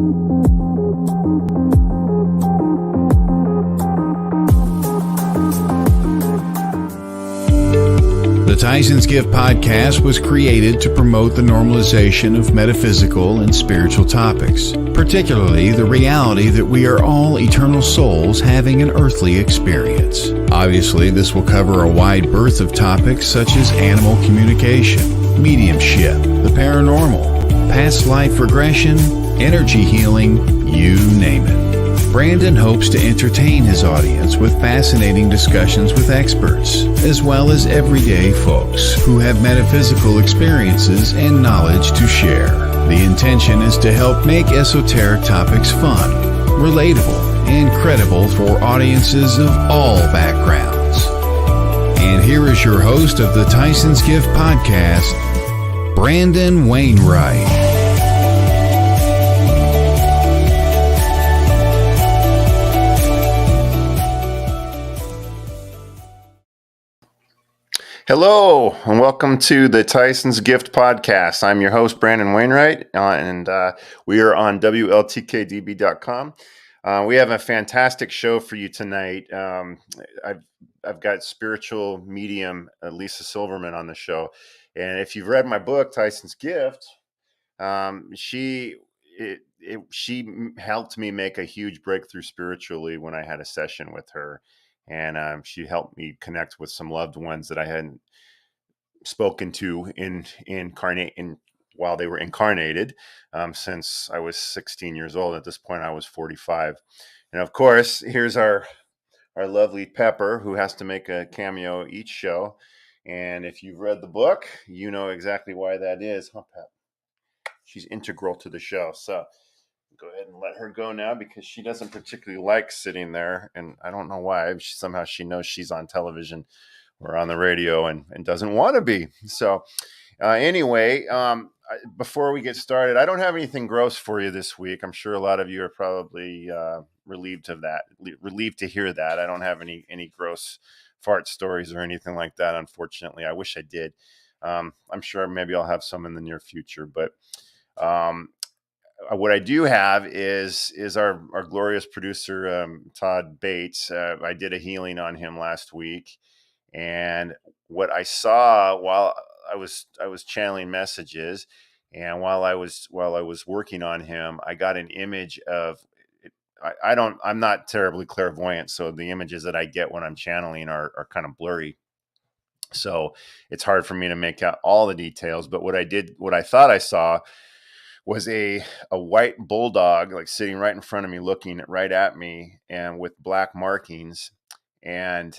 The Tyson's Gift podcast was created to promote the normalization of metaphysical and spiritual topics, particularly the reality that we are all eternal souls having an earthly experience. Obviously, this will cover a wide berth of topics such as animal communication, mediumship, the paranormal, past life regression, energy healing, you name it. Brandon hopes to entertain his audience with fascinating discussions with experts, as well as everyday folks who have metaphysical experiences and knowledge to share. The intention is to help make esoteric topics fun, relatable, and credible for audiences of all backgrounds. And here is your host of the Tyson's Gift podcast, Brandon Wainwright. Hello, and welcome to the Tyson's Gift podcast. I'm your host, Brandon Wainwright, and we are on WLTK-DB.com. We have a fantastic show for you tonight. I've got spiritual medium Lisa Silverman on the show, and if you've read my book, Tyson's Gift, she helped me make a huge breakthrough spiritually when I had a session with her. And she helped me connect with some loved ones that I hadn't spoken to while they were incarnated since I was 16 years old. At this point, I was 45. And of course, here's our lovely Pepper, who has to make a cameo each show. And if you've read the book, you know exactly why that is. Huh, Pep? She's integral to the show. So go ahead and let her go now because she doesn't particularly like sitting there, and I don't know why. Somehow she knows she's on television or on the radio and doesn't want to be. So anyway, before we get started, I don't have anything gross for you this week. I'm sure a lot of you are probably relieved to hear that. I don't have any gross fart stories or anything like that, unfortunately. I wish I did. I'm sure maybe I'll have some in the near future, but what I do have is our glorious producer, Todd Bates. I did a healing on him last week, and what I saw while I was channeling messages, and while I was working on him, I got an image of. I'm not terribly clairvoyant, so the images that I get when I'm channeling are kind of blurry. So it's hard for me to make out all the details. But what I thought I saw was a white bulldog, like sitting right in front of me, looking right at me, and with black markings. And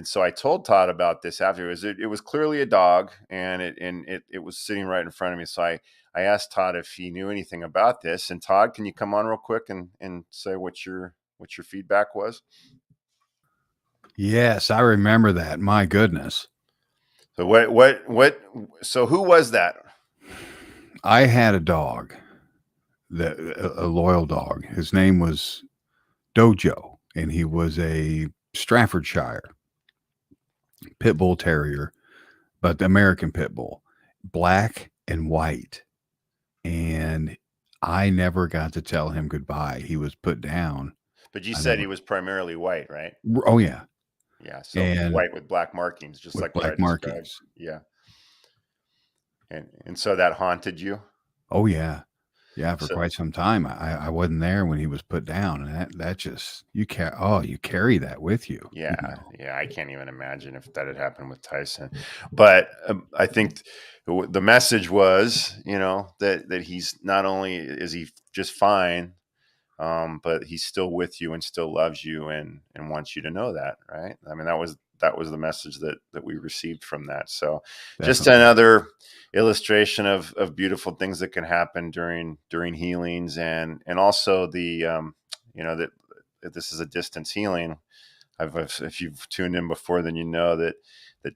so I told Todd about this afterwards. It was clearly a dog, and it was sitting right in front of me. So I asked Todd if he knew anything about this. And Todd, can you come on real quick and say what your feedback was? Yes, I remember that. My goodness. So so who was that? I had a dog, a loyal dog. His name was Dojo, and he was a Staffordshire pit bull terrier, but the American pit bull, black and white. And I never got to tell him goodbye. He was put down. But you said he was primarily white, right? Oh, yeah. Yeah, so white with black markings, just like black markings. Yeah. And so that haunted you? Oh, yeah. Yeah, for quite some time. I wasn't there when he was put down, and that just you carry that with you. Yeah, you know? Yeah. I can't even imagine if that had happened with Tyson. But I think the message was, that he's not only is he just fine, but he's still with you and still loves you and wants you to know that, right? I mean, that was the message that we received from that. So definitely. Just another illustration of beautiful things that can happen during healings, and also the that this is a distance healing. If you've tuned in before, then you know that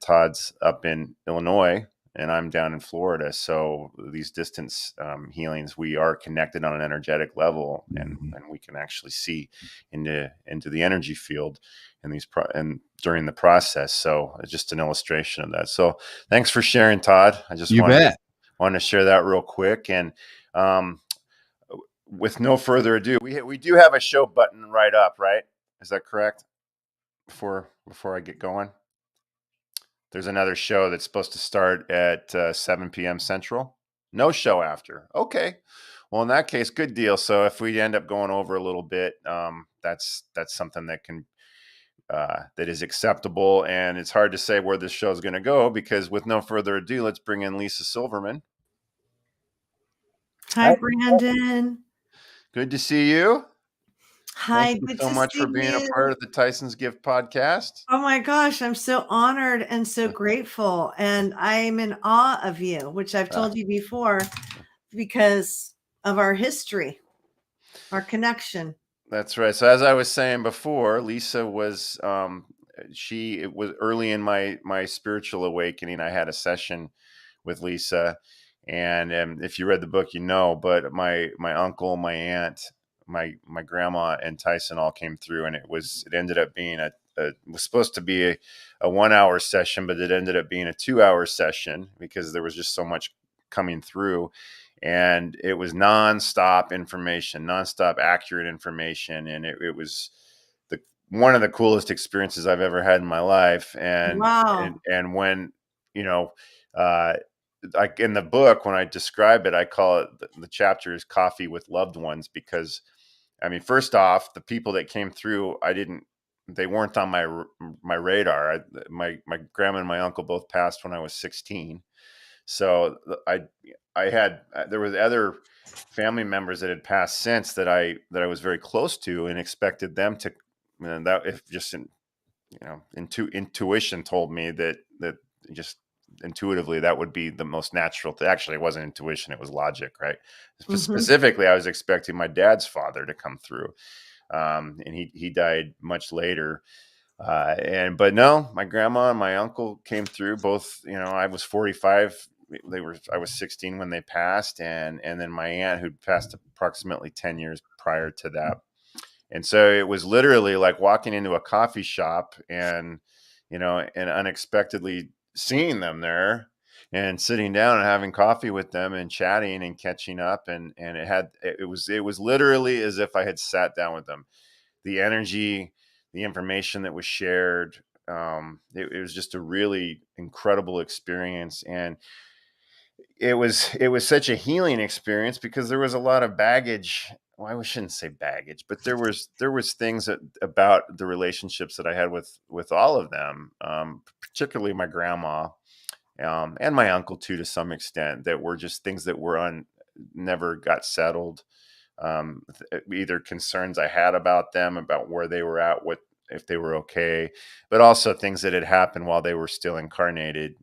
Todd's up in Illinois and I'm down in Florida. So these distance healings, we are connected on an energetic level, and we can actually see into the energy field and during the process. So it's just an illustration of that. So thanks for sharing, Todd. I just wanted to share that real quick. And with no further ado, we do have a show button right up, right? Is that correct? Before I get going, there's another show that's supposed to start at 7 p.m. Central. No show after. Okay. Well, in that case, good deal. So if we end up going over a little bit, that's something that can that is acceptable. And it's hard to say where this show is going to go because, with no further ado, let's bring in Lisa Silverman. Hi, Brandon. Good to see you. Hi, Thank you good so to much see for being a you. part of the Tyson's Gift podcast. Oh my gosh, I'm so honored and so grateful. And I'm in awe of you, which I've told you before because of our history, our connection. That's right. So as I was saying before, Lisa was it was early in my spiritual awakening. I had a session with Lisa, and if you read the book, you know. But my uncle, my aunt, my grandma, and Tyson all came through, and it ended up being it was supposed to be a 1 hour session, but it ended up being a 2 hour session because there was just so much coming through. And it was nonstop information, nonstop accurate information. And it was one of the coolest experiences I've ever had in my life. Wow. And when, you know, like in the book, when I describe it, I call it the chapter is Coffee with Loved Ones, because I mean, first off, the people that came through, they weren't on my radar. My grandma and my uncle both passed when I was 16. So there was other family members that had passed since that I was very close to and expected them to, and that if just intuition told me that just intuitively that would be the most natural thing. Actually, it wasn't intuition, it was logic, right? Specifically, I was expecting my dad's father to come through, and he died much later. But no, my grandma and my uncle came through both. I was 45. I was 16 when they passed. And then my aunt, who'd passed approximately 10 years prior to that. And so it was literally like walking into a coffee shop and unexpectedly seeing them there and sitting down and having coffee with them and chatting and catching up. And it was literally as if I had sat down with them. The energy, the information that was shared, it was just a really incredible experience. And it was such a healing experience because there was a lot of baggage. Well, I shouldn't say baggage, but there was things about the relationships that I had with all of them, particularly my grandma, and my uncle too, to some extent, that were just things that were never got settled. Either concerns I had about them, about where they were at, what if they were okay, but also things that had happened while they were still incarnated,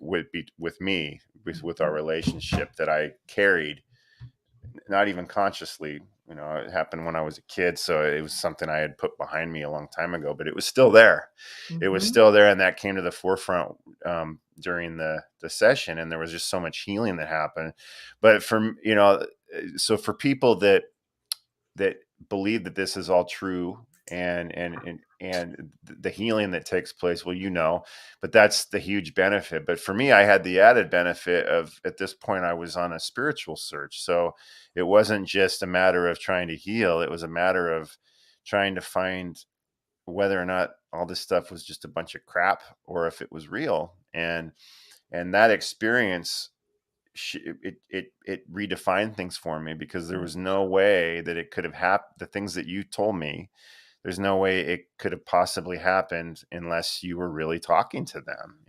with me, with our relationship that I carried, not even consciously. It happened when I was a kid, so it was something I had put behind me a long time ago, but it was still there. It was still there, and that came to the forefront during the session, and there was just so much healing that happened. But so for people that believe that this is all true, and the healing that takes place, well, but that's the huge benefit. But for me, I had the added benefit of, at this point, I was on a spiritual search. So it wasn't just a matter of trying to heal. It was a matter of trying to find whether or not all this stuff was just a bunch of crap or if it was real. And that experience, it redefined things for me, because there was no way that it could have happened. The things that you told me, there's no way it could have possibly happened unless you were really talking to them,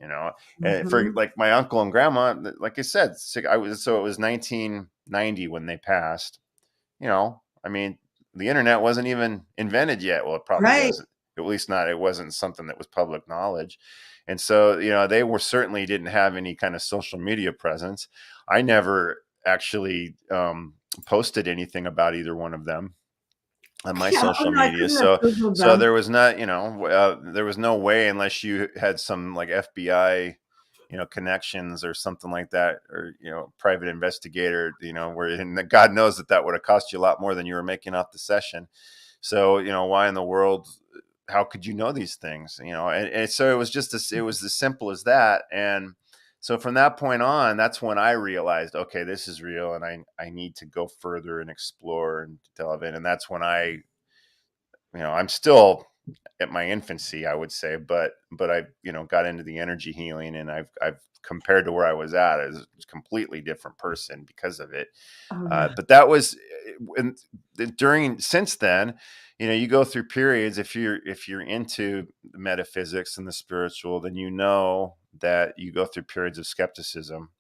And for like my uncle and grandma, like I said, it was 1990 when they passed. I mean, the internet wasn't even invented yet. Well, it probably wasn't. At least not. It wasn't something that was public knowledge. And so, they certainly didn't have any kind of social media presence. I never actually posted anything about either one of them on my social media. So there was not, there was no way, unless you had some like FBI, connections or something like that, or, private investigator, and God knows that would have cost you a lot more than you were making off the session. So, why in the world, how could you know these things, and so it was just it was as simple as that. And So from that point on, that's when I realized, okay, this is real, and I need to go further and explore and delve in. And that's when I'm still at my infancy, I would say, but I, got into the energy healing, and I've compared to where I was at as a completely different person because of it. Oh yeah. But that was, and since then, you go through periods. If you're into metaphysics and the spiritual, then that you go through periods of skepticism.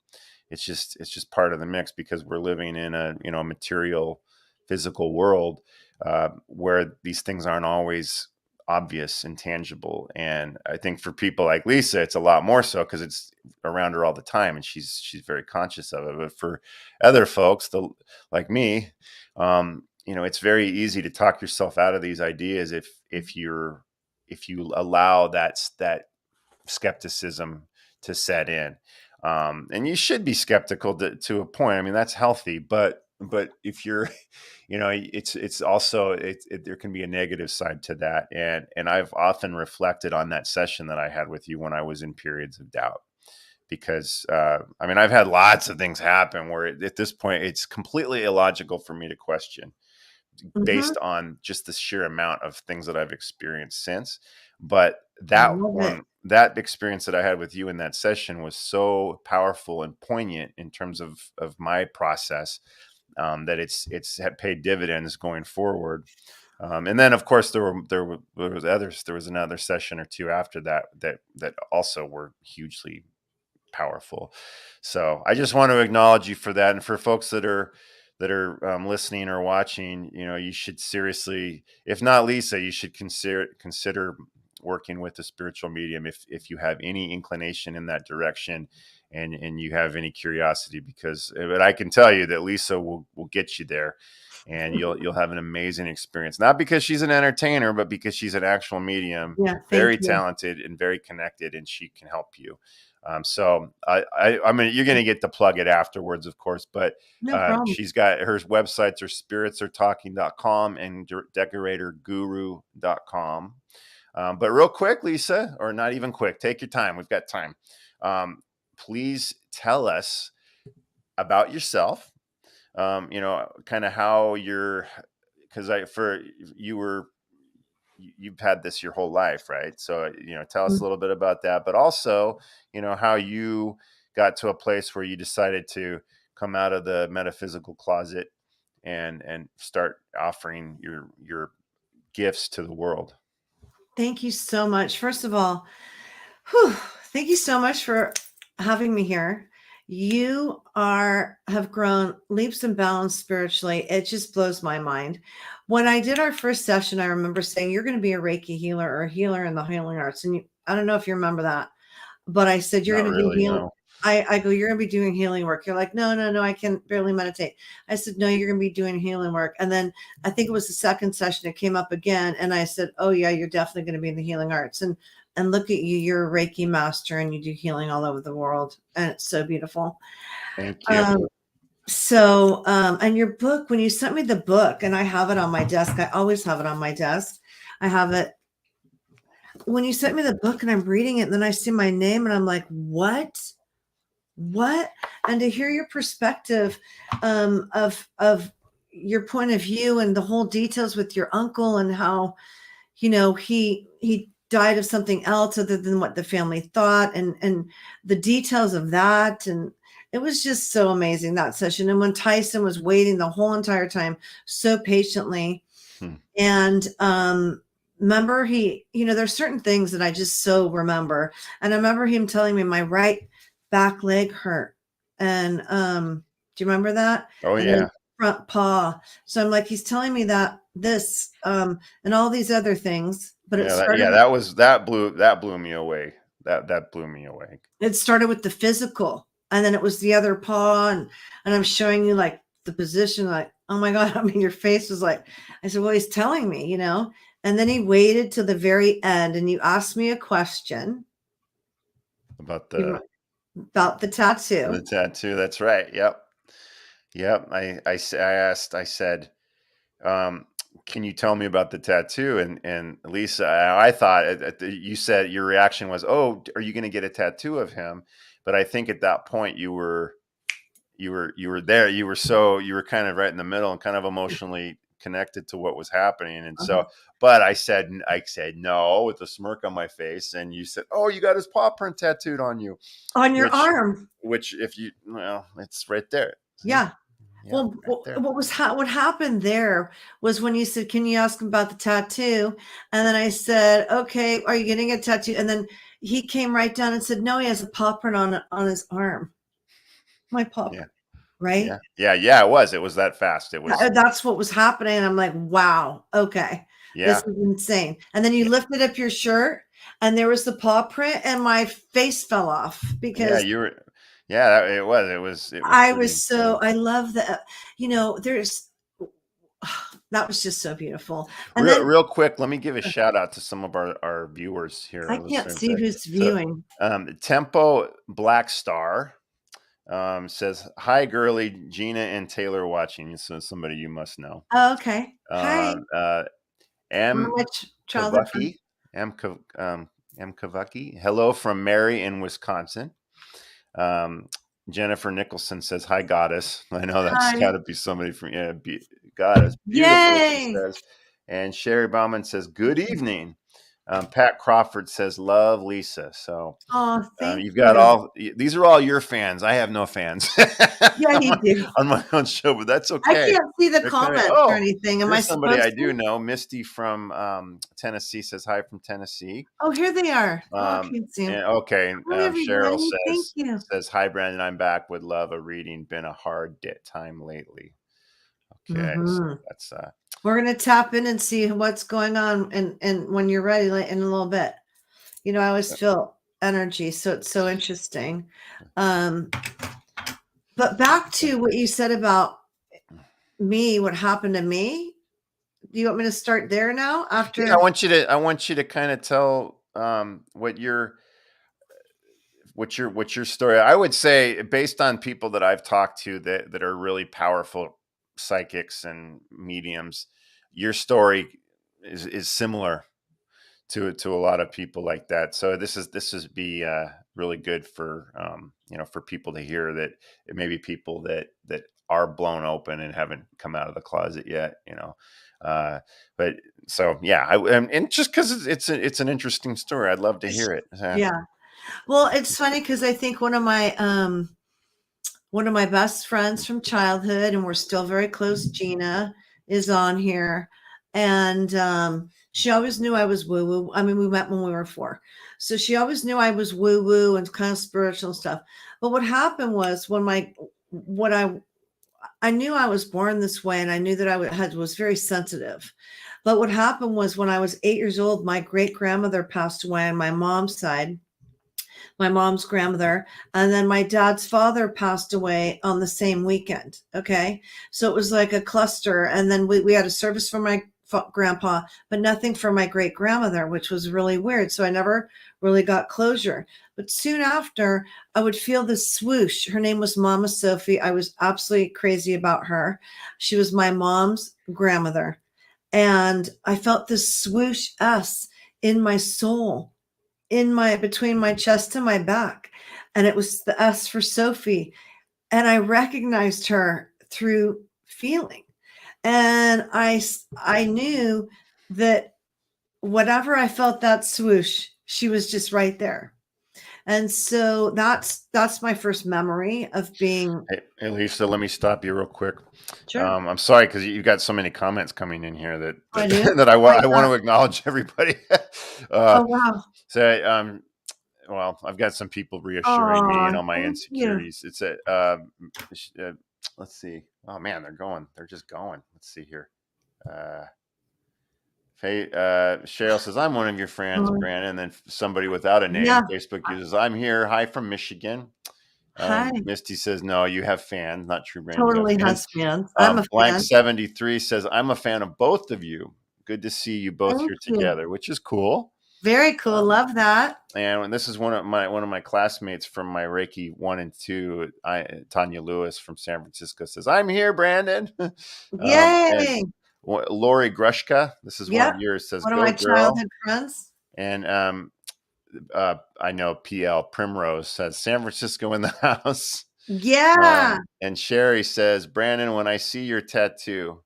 It's just part of the mix, because we're living in a material, physical world, where these things aren't always obvious and tangible. And I think for people like Lisa, it's a lot more so, because it's around her all the time, and she's very conscious of it. But for other folks, like me, it's very easy to talk yourself out of these ideas if you allow that skepticism to set in. And you should be skeptical to a point. I mean, that's healthy, but if you're, it's also, there can be a negative side to that. And I've often reflected on that session that I had with you when I was in periods of doubt, because, I've had lots of things happen where at this point, it's completely illogical for me to question, Mhm. based on just the sheer amount of things that I've experienced since. But I love it. that experience that I had with you in that session was so powerful and poignant in terms of my process, that it's had paid dividends going forward. And then, of course, there was another session or two after that also were hugely powerful. So I just want to acknowledge you for that. And for folks that are listening or watching, you should seriously, if not Lisa, you should consider working with a spiritual medium if you have any inclination in that direction, and you have any curiosity, but I can tell you that Lisa will get you there, and you'll have an amazing experience, not because she's an entertainer, but because she's an actual medium, Yeah, thank very you. talented and very connected, and she can help you. So I mean, you're going to get to plug it afterwards, of course, but No problem. she's got her websites are spiritsaretalking.com and decoratorguru.com. But real quick, Lisa, or not even quick, take your time. We've got time. Please tell us about yourself. Kind of how because you've had this your whole life, right? So, tell us a little bit about that, but also, how you got to a place where you decided to come out of the metaphysical closet and start offering your gifts to the world. Thank you so much. First of all, thank you so much for having me here. You have grown leaps and bounds spiritually. It just blows my mind. When I did our first session, I remember saying, you're going to be a Reiki healer or a healer in the healing arts. And I don't know if you remember that, but I said, you're Not going to do really, healing. no. I go, you're going to be doing healing work. You're like, no, I can barely meditate. I said, no, you're going to be doing healing work. And then I think it was the second session, it came up again. And I said, oh yeah, you're definitely going to be in the healing arts. And look at you, you're a Reiki master and you do healing all over the world. And it's so beautiful. Thank you. And your book, when you sent me the book, and I have it on my desk, I always have it on my desk. I have it. When you sent me the book and I'm reading it, and then I see my name and I'm like, what? And to hear your perspective, of your point of view and the whole details with your uncle and how, he died of something else other than what the family thought, and the details of that. And it was just so amazing, that session. And when Tyson was waiting the whole entire time, so patiently. Hmm. And, remember there's certain things that I just so remember. And I remember him telling me my right back leg hurt. And, do you remember that? Oh, And then yeah. front paw. So I'm like, he's telling me that this, and all these other things, but Yeah, that blew me away. That blew me away. it started with the physical, and then it was the other paw. And I'm showing you like the position, like, oh my God. I mean, your face was like, I said, well, he's telling me, and then he waited till the very end. And you asked me a question About about the the tattoo. tattoo. That's right. Yep. I said, can you tell me about the tattoo? And Lisa, I thought you said your reaction was, oh, are you going to get a tattoo of him? but I think at that point you were there. You were kind of right in the middle and kind of emotionally connected to what was happening. And so, but I said no with a smirk on my face. And you said, "Oh, you got his paw print tattooed on you, on your arm." Which, if you, well, it's right there. Yeah. Well, right there. what happened there was when you said, "Can you ask him about the tattoo?" And then I said, "Okay, are you getting a tattoo?" And then he came right down and said, "No, he has a paw print on his arm." My paw print, right? Yeah. It was that fast. It was. That's what was happening. I'm like, wow, okay, this is insane. And then you lifted up your shirt, and there was the paw print, and my face fell off because you were. Yeah, it was. I was so. I love that. There's. That was just so beautiful. And real quick, let me give a shout out to some of our viewers here. I can't see who's viewing. Tempo Black Star says, "Hi, girly, Gina and Taylor watching." So somebody you must know. Oh, okay. Hi. M. Kavucky. M. Kavucky. Hello from Mary in Wisconsin. Jennifer Nicholson says, "Hi, goddess." I know that's got to be somebody from goddess. Beautiful, yay! Says. And Sherry Bauman says, "Good evening." Pat Crawford says, "Love, Lisa." So you've got these are all your fans. I have no fans. Yeah, you do. On my own show, but that's okay. I can't see the comments or anything. Am I somebody I do know? Misty from Tennessee says, "Hi from Tennessee." Oh, here they are. I can't see them. Okay. Cheryl says, "Hi, Brandon. I'm back. Would love a reading. Been a hard time lately." Okay, so that's we're gonna tap in and see what's going on, and when you're ready, like in a little bit. I always feel energy, so it's so interesting. But back to what you said about me, what happened to me. Do you want me to start there now? After I want you to kind of tell what your story. I would say, based on people that I've talked to that are really powerful psychics and mediums, your story is similar to a lot of people like that. So this is be really good for for people to hear, that it may be people that are blown open and haven't come out of the closet yet. But so and just because it's an interesting story, I'd love to hear it. Yeah. Well, it's funny because I think one of my best friends from childhood, and we're still very close, Gina, is on here. And she always knew I was woo-woo. I mean, we met when we were 4. So she always knew I was woo-woo and kind of spiritual stuff. But what happened was I knew I was born this way, and I knew that I was very sensitive. But what happened was, when I was 8 years old, my great-grandmother passed away on my mom's side, my mom's grandmother, and then my dad's father passed away on the same weekend. Okay. So it was like a cluster. And then we had a service for my grandpa, but nothing for my great grandmother, which was really weird. So I never really got closure. But soon after, I would feel this swoosh. Her name was Mama Sophie. I was absolutely crazy about her. She was my mom's grandmother. And I felt this swoosh in my soul, between my chest and my back. And it was the S for Sophie. And I recognized her through feeling. And I knew that whatever I felt, that swoosh, she was just right there. And so that's my first memory of being. Hey, Lisa, let me stop you real quick. Sure. I'm sorry, because you've got so many comments coming in here that I want to acknowledge everybody. Oh, wow. So, well, I've got some people reassuring me and all my insecurities. It's let's see. Oh man, they're just going. Let's see here. Cheryl says, "I'm one of your friends, Brandon." And then somebody without a name, Facebook users, "I'm here. Hi from Michigan." Hi. Misty says, "No, you have fans." Not true, Brandon. Totally has fans. I'm a Blank fan. 73 says, "I'm a fan of both of you. Good to see you both here together," which is cool. Very cool. Love that. And this is one of my classmates from my Reiki 1 and 2, Tanya Lewis from San Francisco, says, "I'm here, Brandon." Yay. Lori Grushka, this is one of yours, says, one "Go of my girl." childhood friends. And I know PL Primrose says San Francisco in the house. Yeah. And Sherry says, Brandon, when I see your tattoo,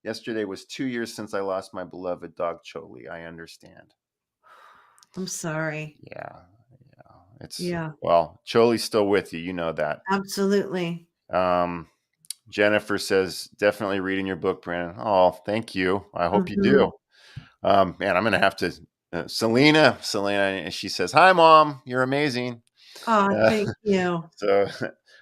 yesterday was 2 years since I lost my beloved dog, Choli. I understand. I'm sorry. Yeah. It's Yeah. well, Choli's still with you. You know that. Absolutely. Jennifer says, definitely reading your book, Brandon. Oh, thank you. I hope you Mhm. do. Man, I'm going to have to. Selena, she says, hi, Mom. You're amazing. Oh, thank you. So,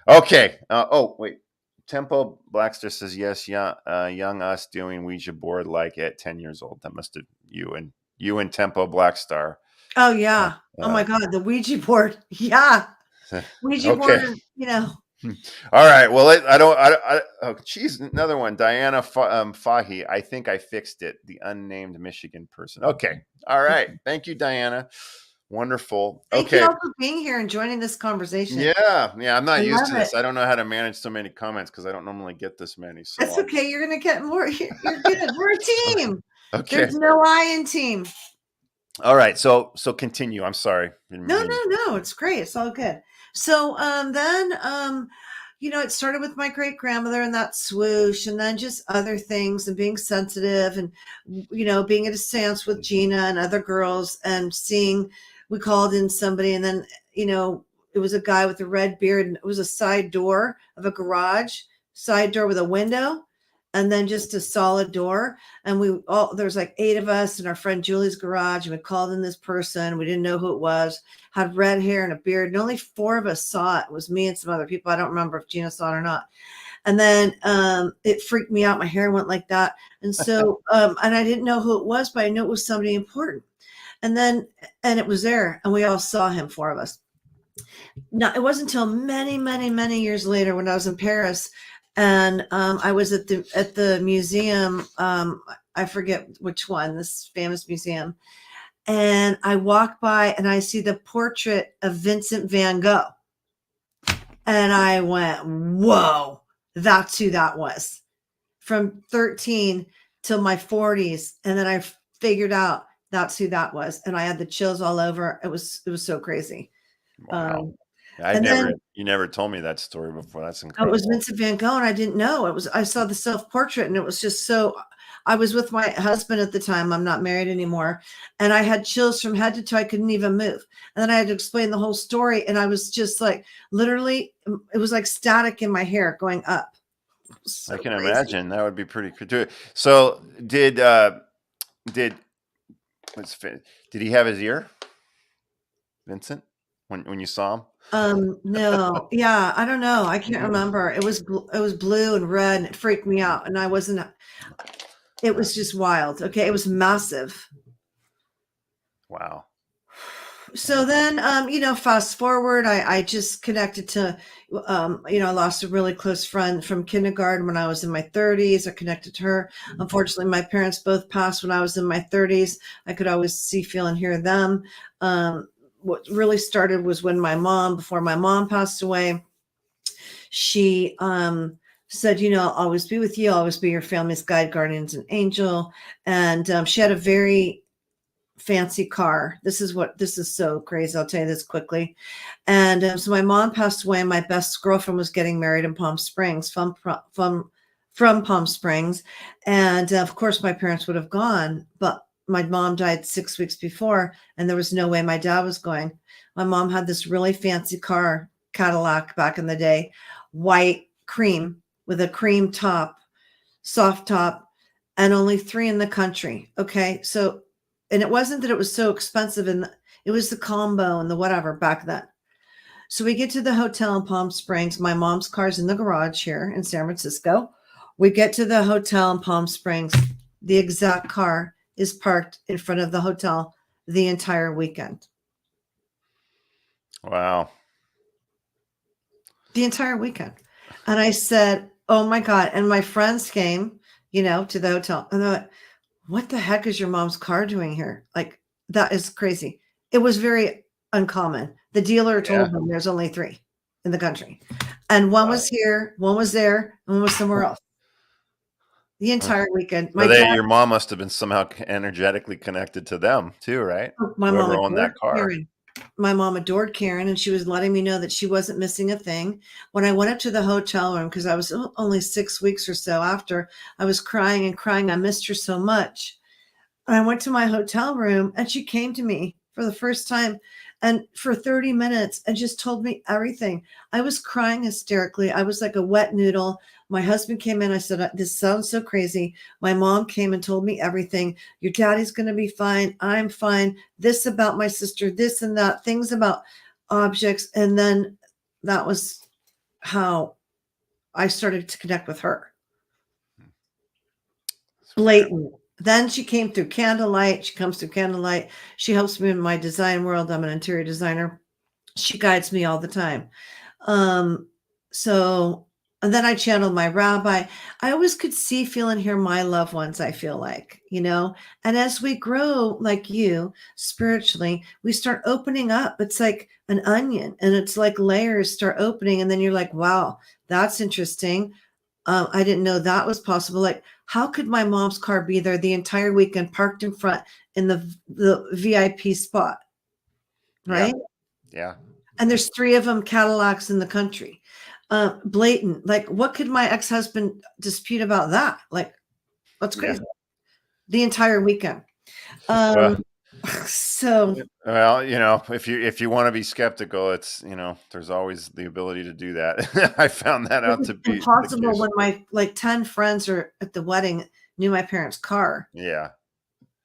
okay. Oh, wait. Tempo Blackster says, yes, young us doing Ouija board like at 10 years old. That must have you and Tempo Blackstar. Oh, yeah. Oh, my God. The Ouija board. Yeah. Ouija board, Okay. All right. Well, oh, geez, another one. Diana Fahy. I think I fixed it. The unnamed Michigan person. Okay. All right. Thank you, Diana. Wonderful. Thank you Okay. all for being here and joining this conversation. Yeah. I'm not I used to love this. it. I don't know how to manage so many comments because I don't normally get this many. So That's okay. You're going to get more. You're good. We're a team. Okay. There's no I in team. All right. So continue. I'm sorry. No. It's great. It's all good. So then it started with my great grandmother and that swoosh, and then just other things and being sensitive, and being at a seance with Gina and other girls, and seeing, we called in somebody, and then it was a guy with a red beard, and it was a side door of a garage, side door with a window, and then just a solid door. And there's like 8 of us in our friend Julie's garage, and we called in this person. We didn't know who it was, had red hair and a beard, and only 4 of us saw it. It was me and some other people. I don't remember if Gina saw it or not. And then it freaked me out. My hair went like that. And so, and I didn't know who it was, but I knew it was somebody important. And it was there, and we all saw him, 4 of us. Now, it wasn't until many, many, many years later when I was in Paris, and I was at the museum. I forget which one, this famous museum. And I walk by and I see the portrait of Vincent van Gogh. And I went, whoa, that's who that was. From 13 till my 40s. And then I figured out that's who that was. And I had the chills all over. It was so crazy. Wow. You never told me that story before. That's incredible. It was Vincent van Gogh, and I didn't know. I saw the self-portrait, and it was just so. I was with my husband at the time. I'm not married anymore. And I had chills from head to toe. I couldn't even move. And then I had to explain the whole story. And I was just like, literally, it was like static in my hair going up. So I can crazy. imagine that would be pretty cool. So did he have his ear, Vincent, when you saw him? No. Yeah. I don't know. I can't remember. It was blue and red, and it freaked me out. And I wasn't. It was just wild. Okay. It was massive. Wow. So then, fast forward, I just connected to, I lost a really close friend from kindergarten when I was in my 30s. I connected to her. Unfortunately, my parents both passed when I was in my 30s. I could always see, feel, and hear them. What really started was when before my mom passed away, she said, I'll always be with you. I'll always be your family's guide, guardians, and angel. And she had a very fancy car. This is so crazy. I'll tell you this quickly. And so my mom passed away, and my best girlfriend was getting married in Palm Springs, from Palm Springs. And of course, my parents would have gone, but my mom died 6 weeks before, and there was no way my dad was going. My mom had this really fancy car, Cadillac back in the day, white cream with a cream top, soft top, and only 3 in the country. Okay. So, and it wasn't that it was so expensive, and it was the combo and the whatever back then. So we get to the hotel in Palm Springs. My mom's car's in the garage here in San Francisco. We get to the hotel in Palm Springs. The exact car is parked in front of the hotel the entire weekend. Wow. The entire weekend. And I said, oh my God. And my friends came, to the hotel, and they're like, what the heck is your mom's car doing here? Like, that is crazy. It was very uncommon. The dealer told them there's only 3 in the country. And one was here, one was there, and one was somewhere else. the entire weekend. So My dad, your mom must have been somehow energetically connected to them too, right? my mom Whoever owned adored that car. Karen. My mom adored Karen, and she was letting me know that she wasn't missing a thing. When I went up to the hotel room, because I was only 6 weeks or so after, I was crying and crying. I missed her so much. And I went to my hotel room, and she came to me for the first time and for 30 minutes and just told me everything. I was crying hysterically. I was like a wet noodle. My husband came in. I said, this sounds so crazy. My mom came and told me everything. Your daddy's going to be fine. I'm fine. This about my sister, this and that, things about objects. And then that was how I started to connect with her. Blatant. Then she came through candlelight. She comes through candlelight. She helps me in my design world. I'm an interior designer. She guides me all the time. So, and then I channeled my rabbi. I always could see, feel, and hear my loved ones, I feel like, and as we grow, like you, spiritually, we start opening up. It's like an onion, and it's like layers start opening. And then you're like, wow, that's interesting. I didn't know that was possible. Like, how could my mom's car be there the entire weekend, parked in front in the VIP spot? Right. Yeah. And there's 3 of them Cadillacs in the country. Blatant. Like, what could my ex-husband dispute about that? Like, that's crazy. Yeah. The entire weekend. Well, So, well, if you want to be skeptical, it's, there's always the ability to do that. I found that out to be impossible the when my 10 friends are at the wedding knew my parents' car. Yeah.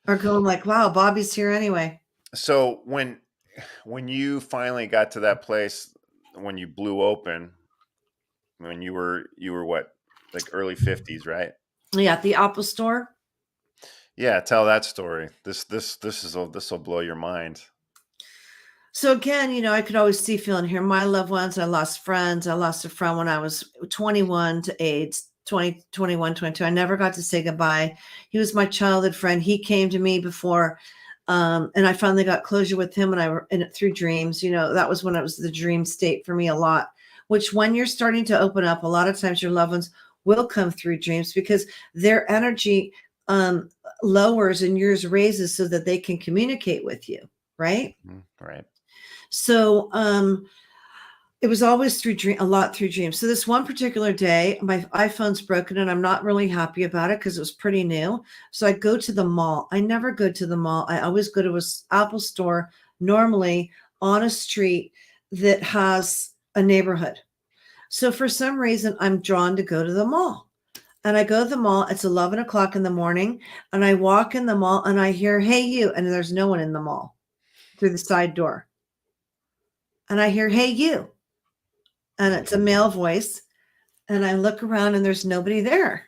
Are going like, wow, Bobby's here anyway. So when you finally got to that place, when you blew open, when you were what, like early 50s, right? Yeah, at the Apple store. Yeah, tell that story. This will blow your mind. So again, I could always see, feel, and hear my loved ones. I lost friends. I lost a friend when I was 21 to AIDS, 20, 21, 22. I never got to say goodbye. He was my childhood friend. He came to me before, and I finally got closure with him through dreams. That was when it was the dream state for me a lot, which when you're starting to open up, a lot of times your loved ones will come through dreams because their energy lowers and yours raises so that they can communicate with you. Right. Right. So, it was always through dreams. So this one particular day, my iPhone's broken and I'm not really happy about it because it was pretty new. So I go to the mall. I never go to the mall. I always go to an Apple store, normally on a street that has a neighborhood. So for some reason, I'm drawn to go to the mall. And I go to the mall. It's 11 o'clock in the morning. And I walk in the mall and I hear, hey, you. And there's no one in the mall through the side door. And I hear, hey, you. And it's a male voice. And I look around and there's nobody there.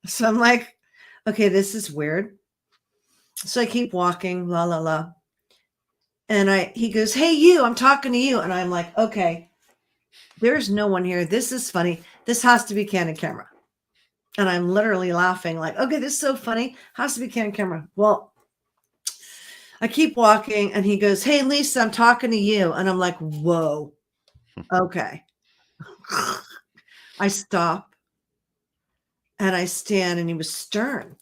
So I'm like, okay, this is weird. So I keep walking, la, la, la. And he goes, hey, you, I'm talking to you. And I'm like, okay, there's no one here. This is funny. This has to be candid camera. And I'm literally laughing like, okay, this is so funny. Has to be candid camera. Well, I keep walking and he goes, hey, Lisa, I'm talking to you. And I'm like, whoa, okay. I stop and I stand, and he was stern.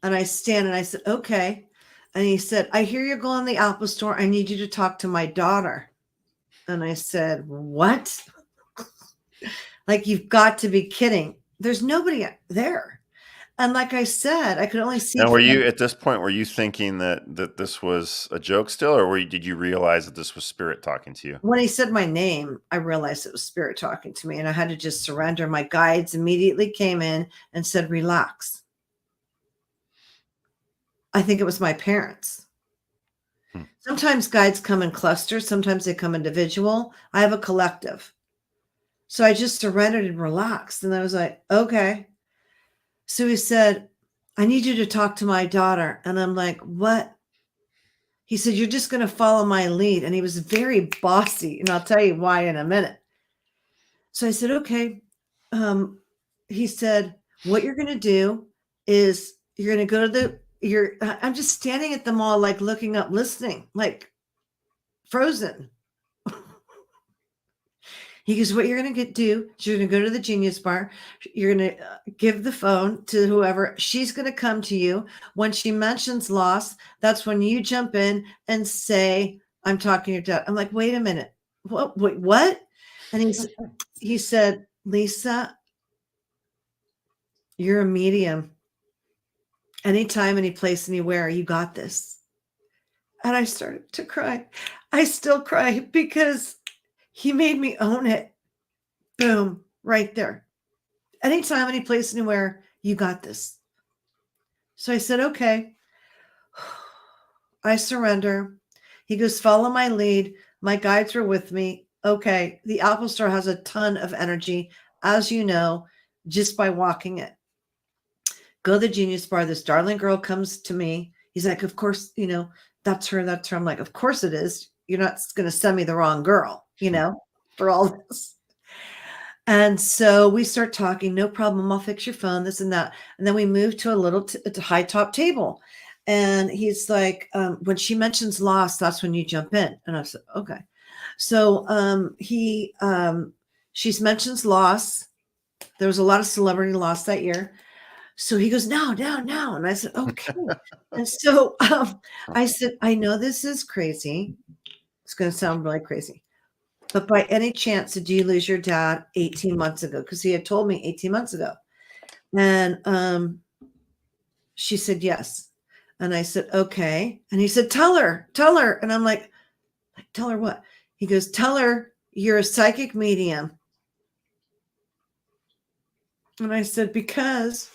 And I stand and I said, okay. And he said, I hear you're going to the Apple store. I need you to talk to my daughter. And I said, what? Like, you've got to be kidding. There's nobody there. And like I said, I could only see. Now, at this point, were you thinking that this was a joke still, or did you realize that this was spirit talking to you? When he said my name, I realized it was spirit talking to me, and I had to just surrender. My guides immediately came in and said, relax. I think it was my parents. Sometimes guides come in clusters. Sometimes they come individual. I have a collective. So I just surrendered and relaxed. And I was like, okay. So he said, I need you to talk to my daughter. And I'm like, what? He said, you're just going to follow my lead. And he was very bossy. And I'll tell you why in a minute. So I said, okay. He said, what you're going to do is you're going to go to I'm just standing at the mall, like looking up, listening, like frozen. He goes, what you're going to do is you're going to go to the Genius Bar. You're going to give the phone to whoever. She's going to come to you. When she mentions loss, that's when you jump in and say, I'm talking to your dad. I'm like, wait a minute. What? Wait, what? And he said, Lisa, you're a medium. Anytime, any place, anywhere, you got this. And I started to cry. I still cry because he made me own it. Boom, right there. Anytime, any place, anywhere, you got this. So I said, okay. I surrender. He goes, follow my lead. My guides were with me. Okay. The Apple Store has a ton of energy, as you know, just by walking it. Go to the Genius Bar. This darling girl comes to me. He's like, of course, that's her. That's her. I'm like, of course it is. You're not going to send me the wrong girl, for all this. And so we start talking, no problem. I'll fix your phone, this and that. And then we move to a little high top table. And he's like, when she mentions loss, that's when you jump in. And I said, okay. So she mentions loss. There was a lot of celebrity loss that year. So he goes, no. And I said, okay. And so I said, I know this is crazy. It's going to sound really crazy. But by any chance, did you lose your dad 18 months ago? Because he had told me 18 months ago. And she said, yes. And I said, okay. And he said, tell her. And I'm like, tell her what? He goes, tell her you're a psychic medium. And I said, because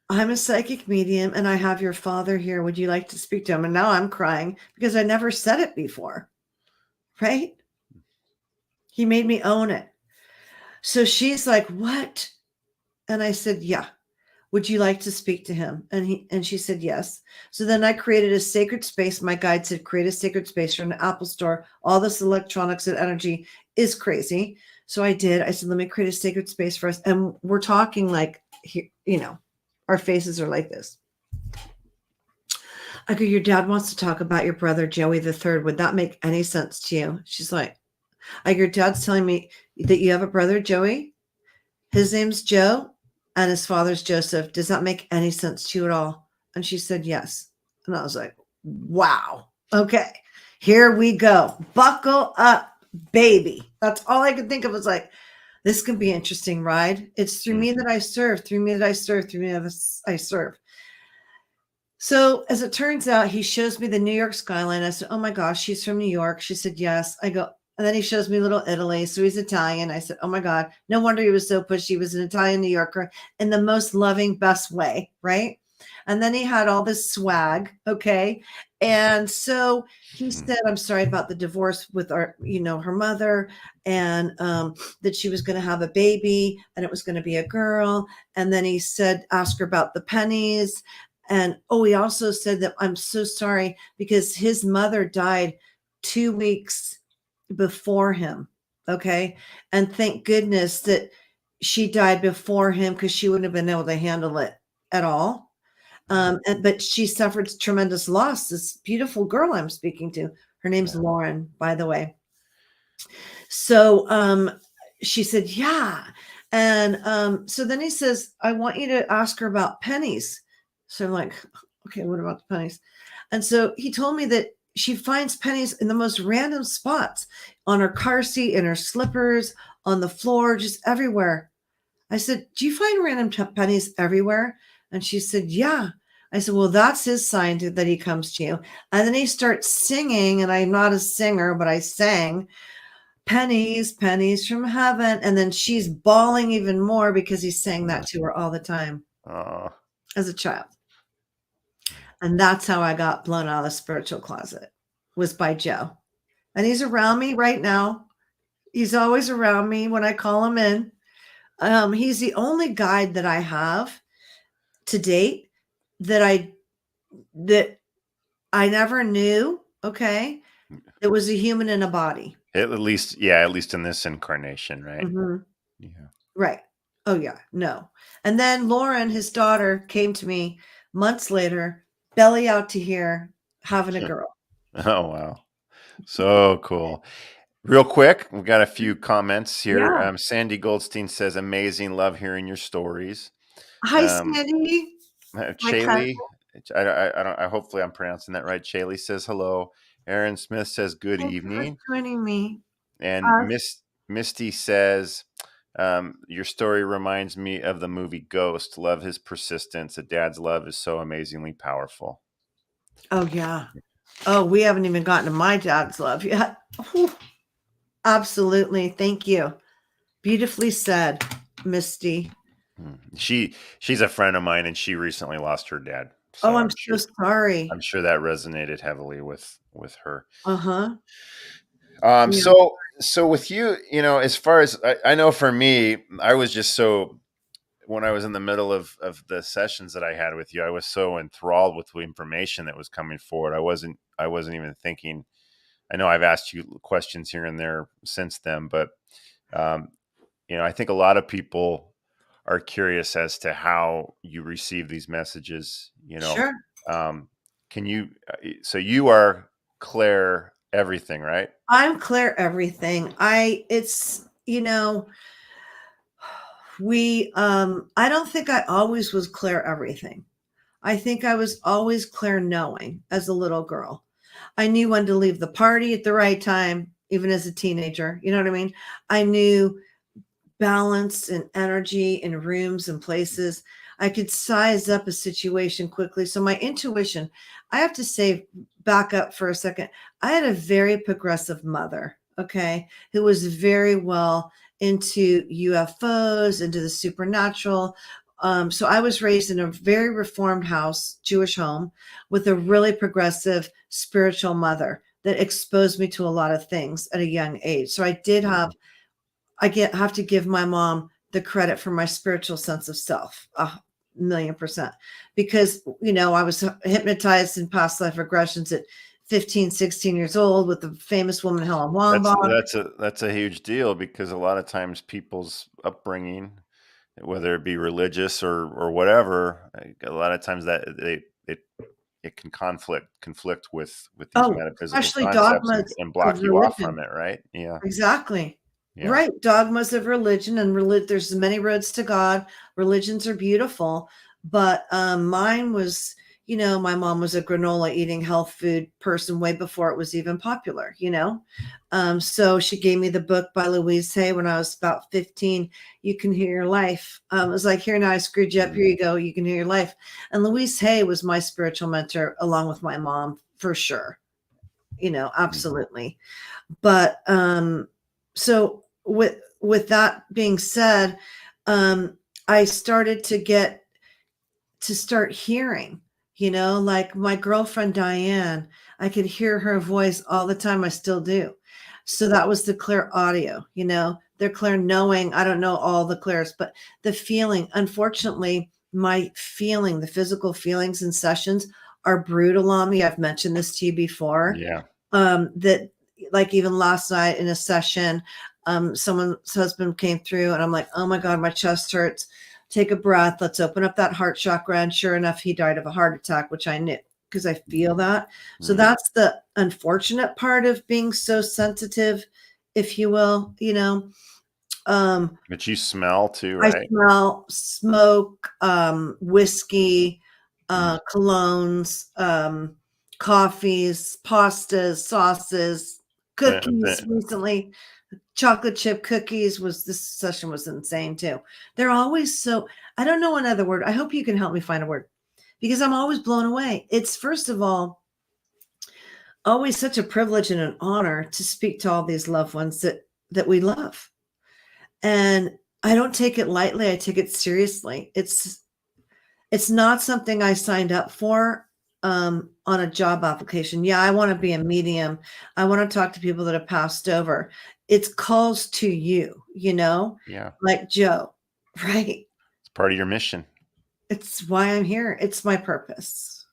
I'm a psychic medium and I have your father here. Would you like to speak to him? And now I'm crying because I never said it before. Right? He made me own it. So she's like, what? And I said, yeah. Would you like to speak to him? And she said, yes. So then I created a sacred space. My guide said, create a sacred space from the Apple Store. All this electronics and energy is crazy. So I did. I said, let me create a sacred space for us. And we're talking like, our faces are like this. I go, your dad wants to talk about your brother, Joey the Third. Would that make any sense to you? She's like, your dad's telling me that you have a brother, Joey. His name's Joe and his father's Joseph. Does that make any sense to you at all? And she said, yes. And I was like, wow. Okay, here we go. Buckle up, baby. That's all I could think of was like, this could be an interesting ride. It's through me that I serve, through me that I serve, through me that I serve. So as it turns out, he shows me the New York skyline. I said, oh my gosh, she's from New York. She said, yes. I go, and then he shows me little Italy. So he's Italian. I said, oh my God, no wonder he was so pushy. He was an Italian New Yorker in the most loving, best way. Right. And then he had all this swag. Okay. And so he said, I'm sorry about the divorce with her mother, and that she was going to have a baby and it was going to be a girl. And then he said, ask her about the pennies. And he also said that I'm so sorry because his mother died 2 weeks before him. Okay. And thank goodness that she died before him because she wouldn't have been able to handle it at all. But she suffered tremendous loss. This beautiful girl I'm speaking to, her name's Lauren, by the way. So she said, yeah. And so then he says, I want you to ask her about pennies. So I'm like, okay, what about the pennies? And so he told me that she finds pennies in the most random spots, on her car seat, in her slippers, on the floor, just everywhere. I said, do you find random pennies everywhere? And she said, yeah. I said, well, that's his sign that he comes to you. And then he starts singing, and I'm not a singer, but I sang, pennies, pennies from heaven. And then she's bawling even more because he sang that to her all the time as a child. And that's how I got blown out of the spiritual closet, was by Joe. And he's around me right now. He's always around me when I call him in. He's the only guide that I have to date that I never knew. Okay. It was a human in a body. At least in this incarnation, right? Mm-hmm. Yeah. Right. Oh yeah. No. And then Lauren, his daughter, came to me months later, belly out to here, having a girl. Oh, wow. So cool. Real quick, we've got a few comments here. Yeah. Sandy Goldstein says, "Amazing, love hearing your stories." Hi, Sandy. My cousin. Chaley, I don't. Hopefully, I'm pronouncing that right. Chaley says hello. Aaron Smith says good Thank you for evening, joining me. and Uh, Misty says, "Your story reminds me of the movie Ghost. Love his persistence. A dad's love is so amazingly powerful." oh, yeah. Oh, we haven't even gotten to my dad's love yet. Whew. Absolutely. Thank you. Beautifully said, Misty. She's a friend of mine, and she recently lost her dad. Oh, So I'm so sorry. I'm sure that resonated heavily with her. Uh-huh. Yeah. So with you, as far as I know, for me, I was just so, when I was in the middle of the sessions that I had with you, I was so enthralled with the information that was coming forward. I wasn't even thinking. I know I've asked you questions here and there since then, but um, I think a lot of people are curious as to how you receive these messages. Sure. Can you? So you are Claire everything, right? I'm Claire everything. I don't think I always was Claire everything. I think I was always Claire knowing as a little girl. I knew when to leave the party at the right time, even as a teenager. You know what I mean? I knew balance and energy in rooms and places. I could size up a situation quickly. So my intuition, I have to say, back up for a second. I had a very progressive mother, okay, who was very well into UFOs, into the supernatural. So I was raised in a very reformed house, Jewish home, with a really progressive spiritual mother that exposed me to a lot of things at a young age. So I did have have to give my mom the credit for my spiritual sense of self, 1,000,000%, because, I was hypnotized in past life regressions at 15, 16 years old with the famous woman, Helen Wambach. That's a huge deal, because a lot of times people's upbringing, whether it be religious or whatever, a lot of times that it can conflict with these Oh, metaphysical especially concepts dogmas and of block you off from religion. it, right? Yeah. Exactly. Yeah. Right. Dogmas of religion and there's many roads to God. Religions are beautiful, but mine was, my mom was a granola eating health food person way before it was even popular. So she gave me the book by Louise Hay when I was about 15. You Can Hear Your Life. It was like, here now, I screwed you up. Here you go. You can hear your life. And Louise Hay was my spiritual mentor along with my mom for sure. Absolutely. But so with that being said, I started to start hearing, like my girlfriend Diane, I could hear her voice all the time. I still do. So that was the clear audio, they're clear knowing. I don't know all the clairs, but the feeling, unfortunately, the physical feelings in sessions are brutal on me. I've mentioned this to you before. Yeah. That, like, even last night in a session, someone's husband came through and I'm like, oh my God, my chest hurts. Take a breath. Let's open up that heart chakra. And sure enough, he died of a heart attack, which I knew because I feel that. So that's the unfortunate part of being so sensitive, if you will, But you smell too, right? I smell smoke, whiskey, colognes, coffees, pastas, sauces, cookies. Then- Recently, chocolate chip cookies this session was insane too. They're always so, I don't know another word. I hope you can help me find a word, because I'm always blown away. It's, first of all, always such a privilege and an honor to speak to all these loved ones that we love. And I don't take it lightly. I take it seriously. It's not something I signed up for on a job application. Yeah, I want to be a medium. I want to talk to people that have passed over. It's calls to you, Yeah. like Joe, right? It's part of your mission. It's why I'm here. It's my purpose.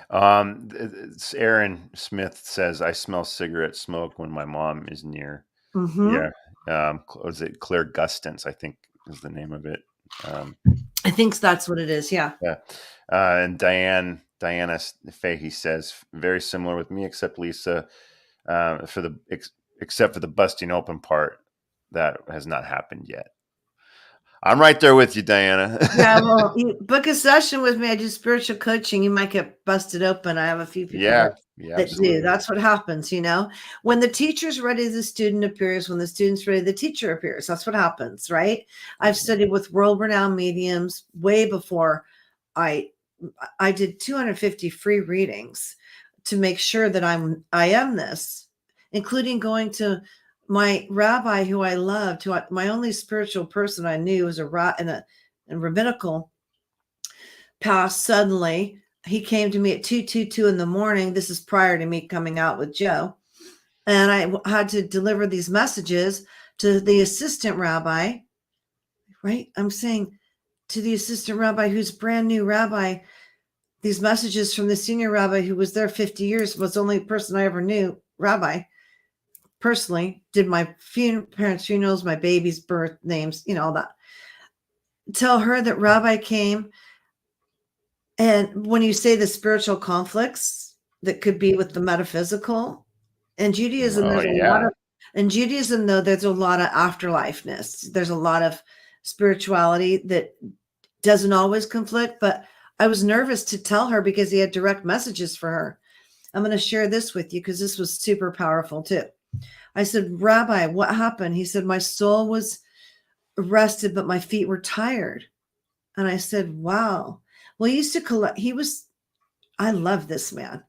Aaron Smith says, I smell cigarette smoke when my mom is near. Mm-hmm. Yeah. Was it Claire Gustance, I think is the name of it. I think that's what it is. Yeah. Yeah. And Diana Fahey says, very similar with me, except Lisa, for the except for the busting open part that has not happened yet. I'm right there with you, Diana. Yeah, well, you book a session with me. I do spiritual coaching. You might get busted open. I have a few people Yeah, that absolutely. do. That's what happens, you know. When the teacher's ready, the student appears. When the student's ready, the teacher appears. That's what happens, right? I've studied with world-renowned mediums way before I did 250 free readings to make sure that I am this, including going to my rabbi who I loved, my only spiritual person I knew was a rabbinical passed suddenly. He came to me at 2:22 in the morning. This is prior to me coming out with Joe. And I had to deliver these messages to the assistant rabbi, right? I'm saying to the assistant rabbi, who's brand new rabbi, these messages from the senior rabbi who was there 50 years, was the only person I ever knew, rabbi, personally, did my parents' funerals, my baby's birth names, you know, all that. Tell her that rabbi came. And when you say the spiritual conflicts that could be with the metaphysical, in Judaism, there's a lot of, in Judaism, though, there's a lot of afterlifeness. There's a lot of spirituality that doesn't always conflict, but I was nervous to tell her because he had direct messages for her. I'm going to share this with you because this was super powerful too. I said, Rabbi, what happened? He said, my soul was rested, but my feet were tired. And I said, wow. Well, he used to collect, I love this man.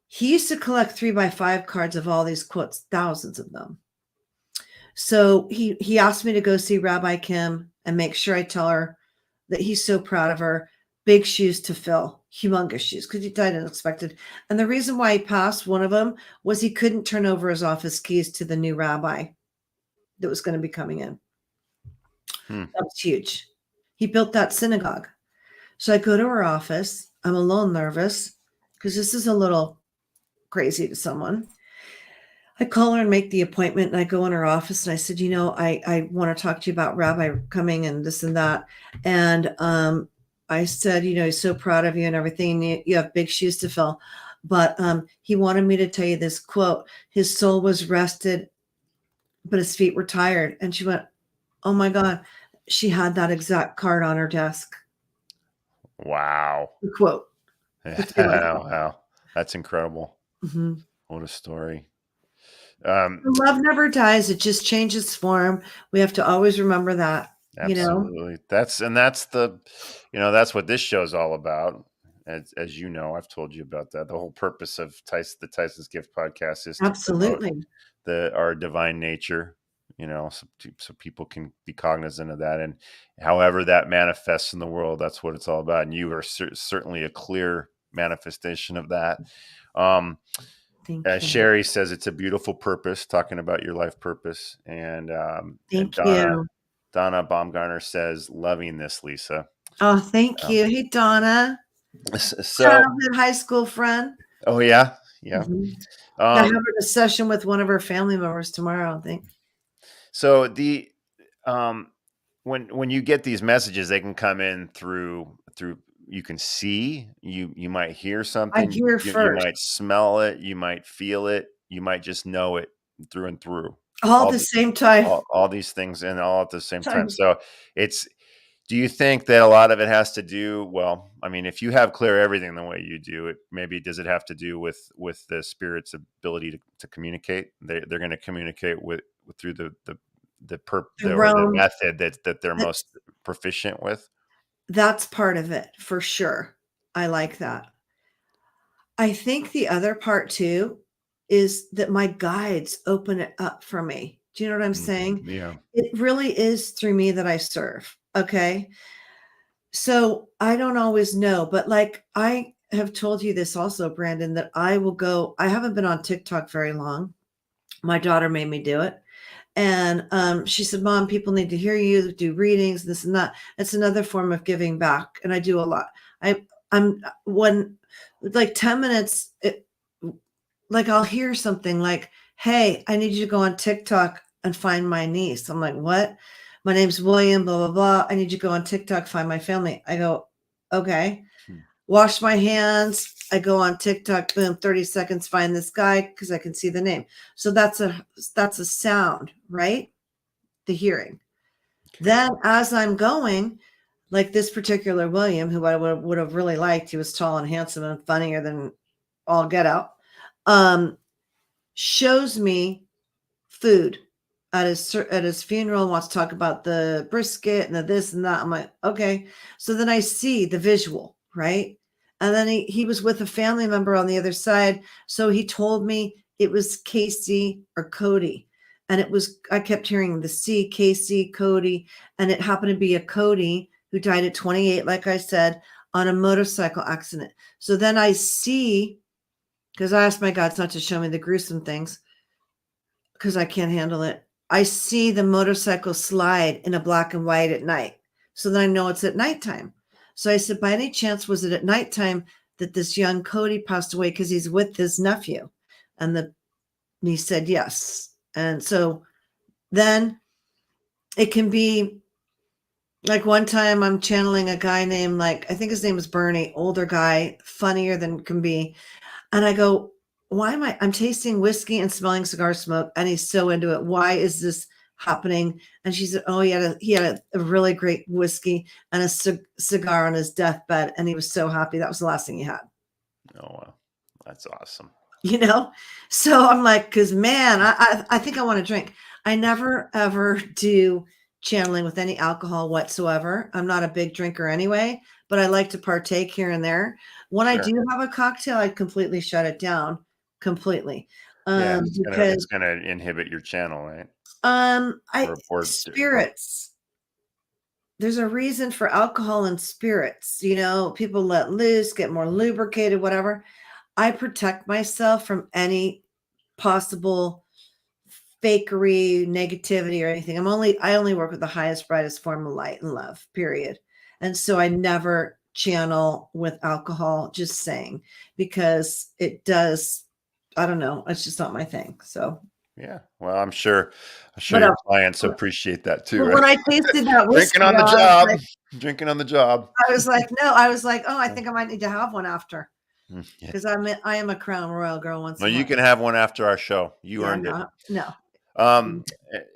He used to collect 3x5 cards of all these quotes, thousands of them. So he asked me to go see Rabbi Kim and make sure I tell her that he's so proud of her. Big shoes to fill, humongous shoes, because he died unexpected. And the reason why he passed, one of them, was he couldn't turn over his office keys to the new rabbi that was going to be coming in. That was huge. He built that synagogue. So I go to her office. I'm a little nervous because this is a little crazy to someone. I call her and make the appointment, and I go in her office and I said, you know, I want to talk to you about Rabbi coming and this and that. And I said, you know, he's so proud of you and everything. You have big shoes to fill. But he wanted me to tell you this quote. His soul was rested, but his feet were tired. And she went, oh my God. She had that exact card on her desk. Wow. The quote. Wow. That's incredible. Mm-hmm. What a story. Love never dies. It just changes form. We have to always remember that. Absolutely. You know? That's what this show's all about. As you know, I've told you about that. The whole purpose of the Tyson's Gift podcast is to Absolutely promote our divine nature, so people can be cognizant of that. And however that manifests in the world, that's what it's all about. And you are certainly a clear manifestation of that. Sherry says it's a beautiful purpose, talking about your life purpose. And thank you. Donna Baumgartner says, loving this, Lisa. Oh, thank you. Hey, Donna. So, childhood high school friend. Oh, yeah. Yeah. Mm-hmm. I have a session with one of her family members tomorrow, I think. So when you get these messages, they can come in through you can see, you might hear something. I hear you first. might smell it, you might feel it, you might just know it through and through. All at the same time. All these things and all at the same time. So do you think that a lot of it has to do, well, I mean, if you have clear everything the way you do it, maybe does it have to do with the spirit's ability to communicate? They're going to communicate through the method that they're most proficient with? That's part of it for sure. I like that. I think the other part too is that my guides open it up for me. Do you know what I'm saying? Yeah. It really is through me that I serve. Okay. So I don't always know, but like I have told you this also, Brandon, that I haven't been on TikTok very long. My daughter made me do it. And she said, Mom, people need to hear you, do readings, this and that. It's another form of giving back. And I do a lot. I'm when like 10 minutes, like I'll hear something like, hey, I need you to go on TikTok and find my niece. I'm like, what? My name's William, blah, blah, blah. I need you to go on TikTok, find my family. I go, okay. wash my hands. I go on TikTok, boom, 30 seconds, find this guy because I can see the name. So that's a sound, right? The hearing. Then as I'm going, like this particular William, who I would have really liked, he was tall and handsome and funnier than all get out, shows me food at his funeral, wants to talk about the brisket and the this and that. I'm like, okay. So then I see the visual, right? And then he was with a family member on the other side. So he told me it was Casey or Cody. And I kept hearing the C, Casey, Cody. And it happened to be a Cody who died at 28, like I said, on a motorcycle accident. So then I see, because I asked my God not to show me the gruesome things, because I can't handle it. I see the motorcycle slide in a black and white at night. So then I know it's at nighttime. So I said, by any chance, was it at nighttime that this young Cody passed away because he's with his nephew? And he said, yes. And so then it can be like one time I'm channeling a guy named, I think his name is Bernie, older guy, funnier than can be. And I go, why I'm tasting whiskey and smelling cigar smoke, and he's so into it. Why is this happening? And she said, oh, he had a really great whiskey and a cigar on his deathbed, and he was so happy. That was the last thing he had. Oh, wow. That's awesome. So I'm like, because man, I think I want to drink. I never ever do channeling with any alcohol whatsoever. I'm not a big drinker anyway, but I like to partake here and there. When I do have a cocktail, I completely shut it down completely. It's gonna inhibit your channel, right? Spirits. There's a reason for alcohol and spirits. People let loose, get more lubricated, whatever. I protect myself from any possible fakery, negativity, or anything. I only work with the highest, brightest form of light and love, period. And so I never channel with alcohol, just saying, because it does, I don't know, it's just not my thing. So yeah, well, I'm sure your clients appreciate that too. Right? When I tasted that whiskey, drinking on the job. I was like, no, oh, I think I might need to have one after, because I am a Crown Royal girl. Well, you can have one after our show. You earned it. No.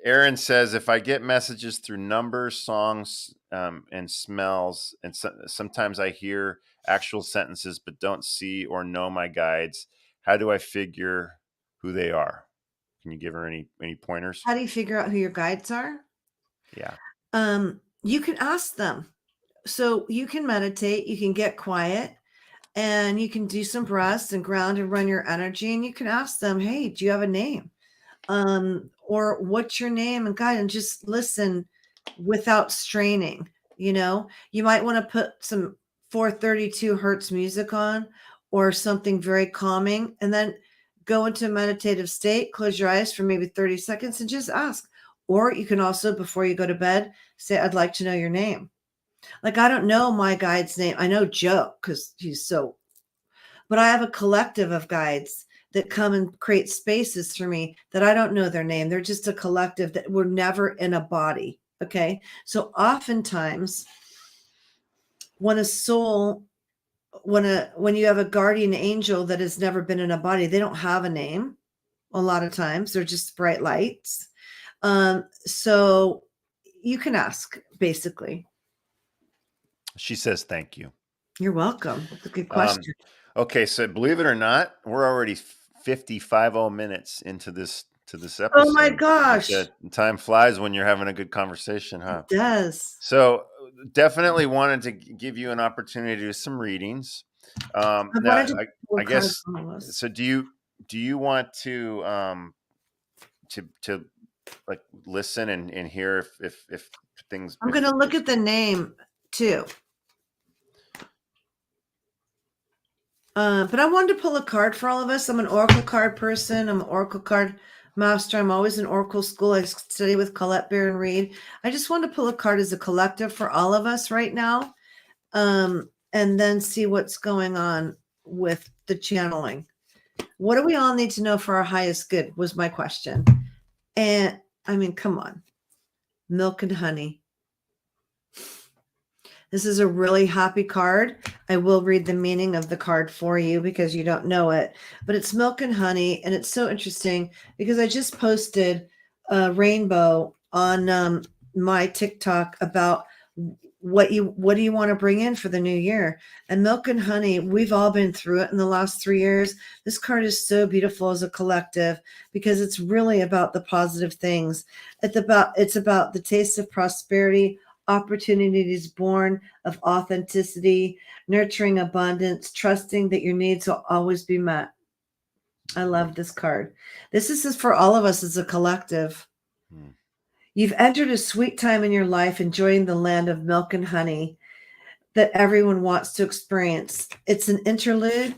Aaron says, if I get messages through numbers, songs, and smells, and sometimes I hear actual sentences but don't see or know my guides, how do I figure who they are? Can you give her any pointers? How do you figure out who your guides are? Yeah. You can ask them. So you can meditate, you can get quiet, and you can do some breaths and ground and run your energy. And you can ask them, hey, do you have a name? Or what's your name and guide, and just listen without straining. You might want to put some 432 hertz music on or something very calming, and then go into a meditative state, close your eyes for maybe 30 seconds and just ask. Or you can also, before you go to bed, say, I'd like to know your name. Like, I don't know my guide's name. I know Joe because but I have a collective of guides that come and create spaces for me that I don't know their name. They're just a collective that we're never in a body. Okay. So oftentimes when you have a guardian angel that has never been in a body, they don't have a name. A lot of times they're just bright lights. So you can ask, basically. She says, thank you. You're welcome. That's a good question. Okay. So believe it or not, we're already 55 minutes into this episode. Oh my gosh. Time flies when you're having a good conversation, huh? It does. So definitely wanted to give you an opportunity to do some readings. I guess, so do you want to like listen and hear if things, I'm going to look at the name too. But I wanted to pull a card for all of us. I'm an oracle card person. I'm an oracle card master. I'm always in oracle school. I study with Colette Baron Reed. I just wanted to pull a card as a collective for all of us right now, and then see what's going on with the channeling. What do we all need to know for our highest good was my question. And I mean, come on. Milk and honey. This is a really happy card. I will read the meaning of the card for you because you don't know it, but it's milk and honey. And it's so interesting because I just posted a rainbow on my TikTok about what do you want to bring in for the new year. And milk and honey, we've all been through it in the last 3 years. This card is so beautiful as a collective because it's really about the positive things. It's about the taste of prosperity, opportunities born of authenticity, nurturing abundance, trusting that your needs will always be met. I love this card. This is for all of us as a collective. You've entered a sweet time in your life, enjoying the land of milk and honey that everyone wants to experience. It's an interlude,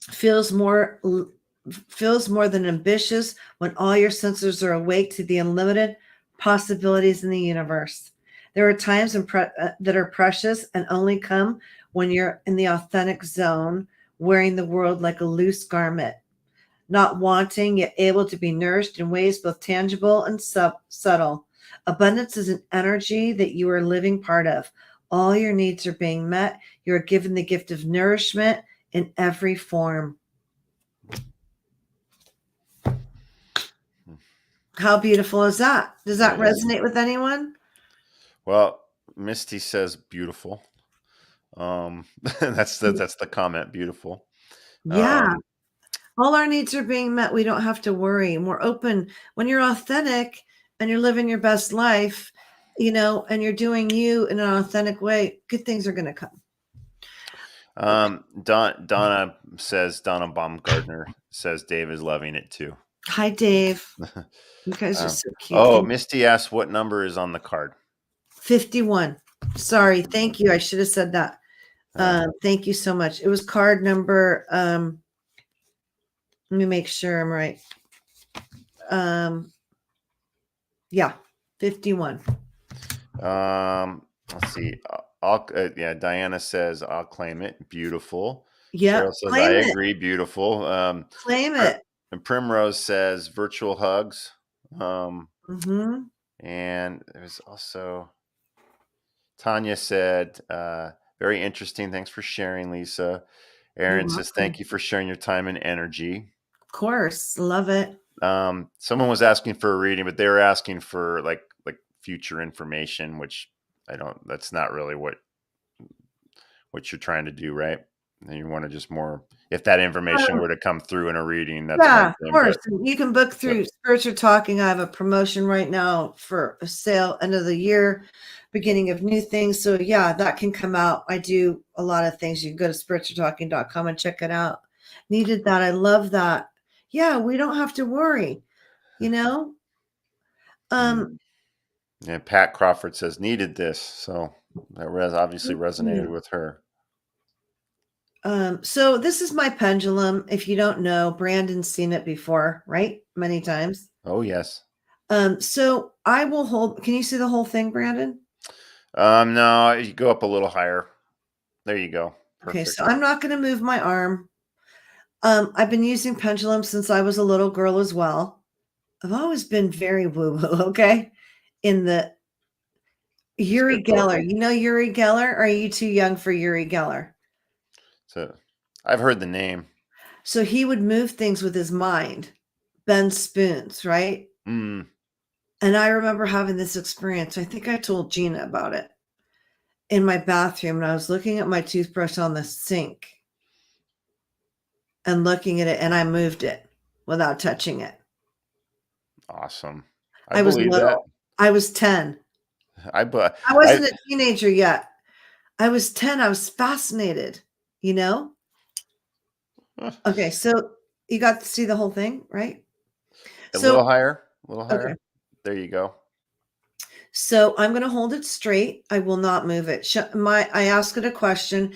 feels more than ambitious when all your senses are awake to the unlimited possibilities in the universe. There are times that are precious and only come when you're in the authentic zone, wearing the world like a loose garment, not wanting yet able to be nourished in ways both tangible and subtle. Abundance is an energy that you are living part of. All your needs are being met. You are given the gift of nourishment in every form. How beautiful is that? Does that resonate with anyone? Well, Misty says beautiful. That's the comment. Beautiful. Yeah. All our needs are being met. We don't have to worry. And we're open. When you're authentic and you're living your best life, and you're doing you in an authentic way, good things are going to come. Donna Baumgartner says Dave is loving it too. Hi, Dave. You guys are so cute. Oh, Misty asked what number is on the card. 51. Sorry. Thank you. I should have said that. Thank you so much. It was card number. Let me make sure I'm right. Yeah, 51. Let's see. Diana says I'll claim it. Beautiful. Yeah, Cheryl says I agree. Beautiful. Claim it. And Primrose says virtual hugs. Mm-hmm. And there's also Tanya said very interesting. Thanks for sharing, Lisa. Aaron says thank you for sharing your time and energy. Of course, love it. Someone was asking for a reading, but they were asking for like future information, which that's not really what you're trying to do, right? And you want to just more, if that information were to come through in a reading, that's of course. You can book through Spiritual Talking. I have a promotion right now for a sale end of the year, beginning of new things. So yeah, that can come out. I do a lot of things. You can go to spiritualtalking.com and check it out. Needed that. I love that. Yeah, we don't have to worry, Yeah, Pat Crawford says needed this. So that obviously resonated with her. So this is my pendulum. If you don't know, Brandon's seen it before, right? Many times. Oh, yes. So I will hold. Can you see the whole thing, Brandon? No, you go up a little higher. There you go. Perfect. Okay, so I'm not going to move my arm. I've been using pendulums since I was a little girl as well. I've always been very woo-woo, okay? In the Uri Geller. You know Uri Geller? Or are you too young for Uri Geller? So I've heard the name. So he would move things with his mind, bend spoons, right? Mm. And I remember having this experience. I think I told Gina about it in my bathroom. And I was looking at my toothbrush on the sink and looking at it, and I moved it without touching it. Awesome. I was little. That. I was 10. I wasn't a teenager yet. I was 10. I was fascinated, Okay, so you got to see the whole thing, right? A little higher. Okay. There you go. So I'm going to hold it straight. I will not move it. I ask it a question.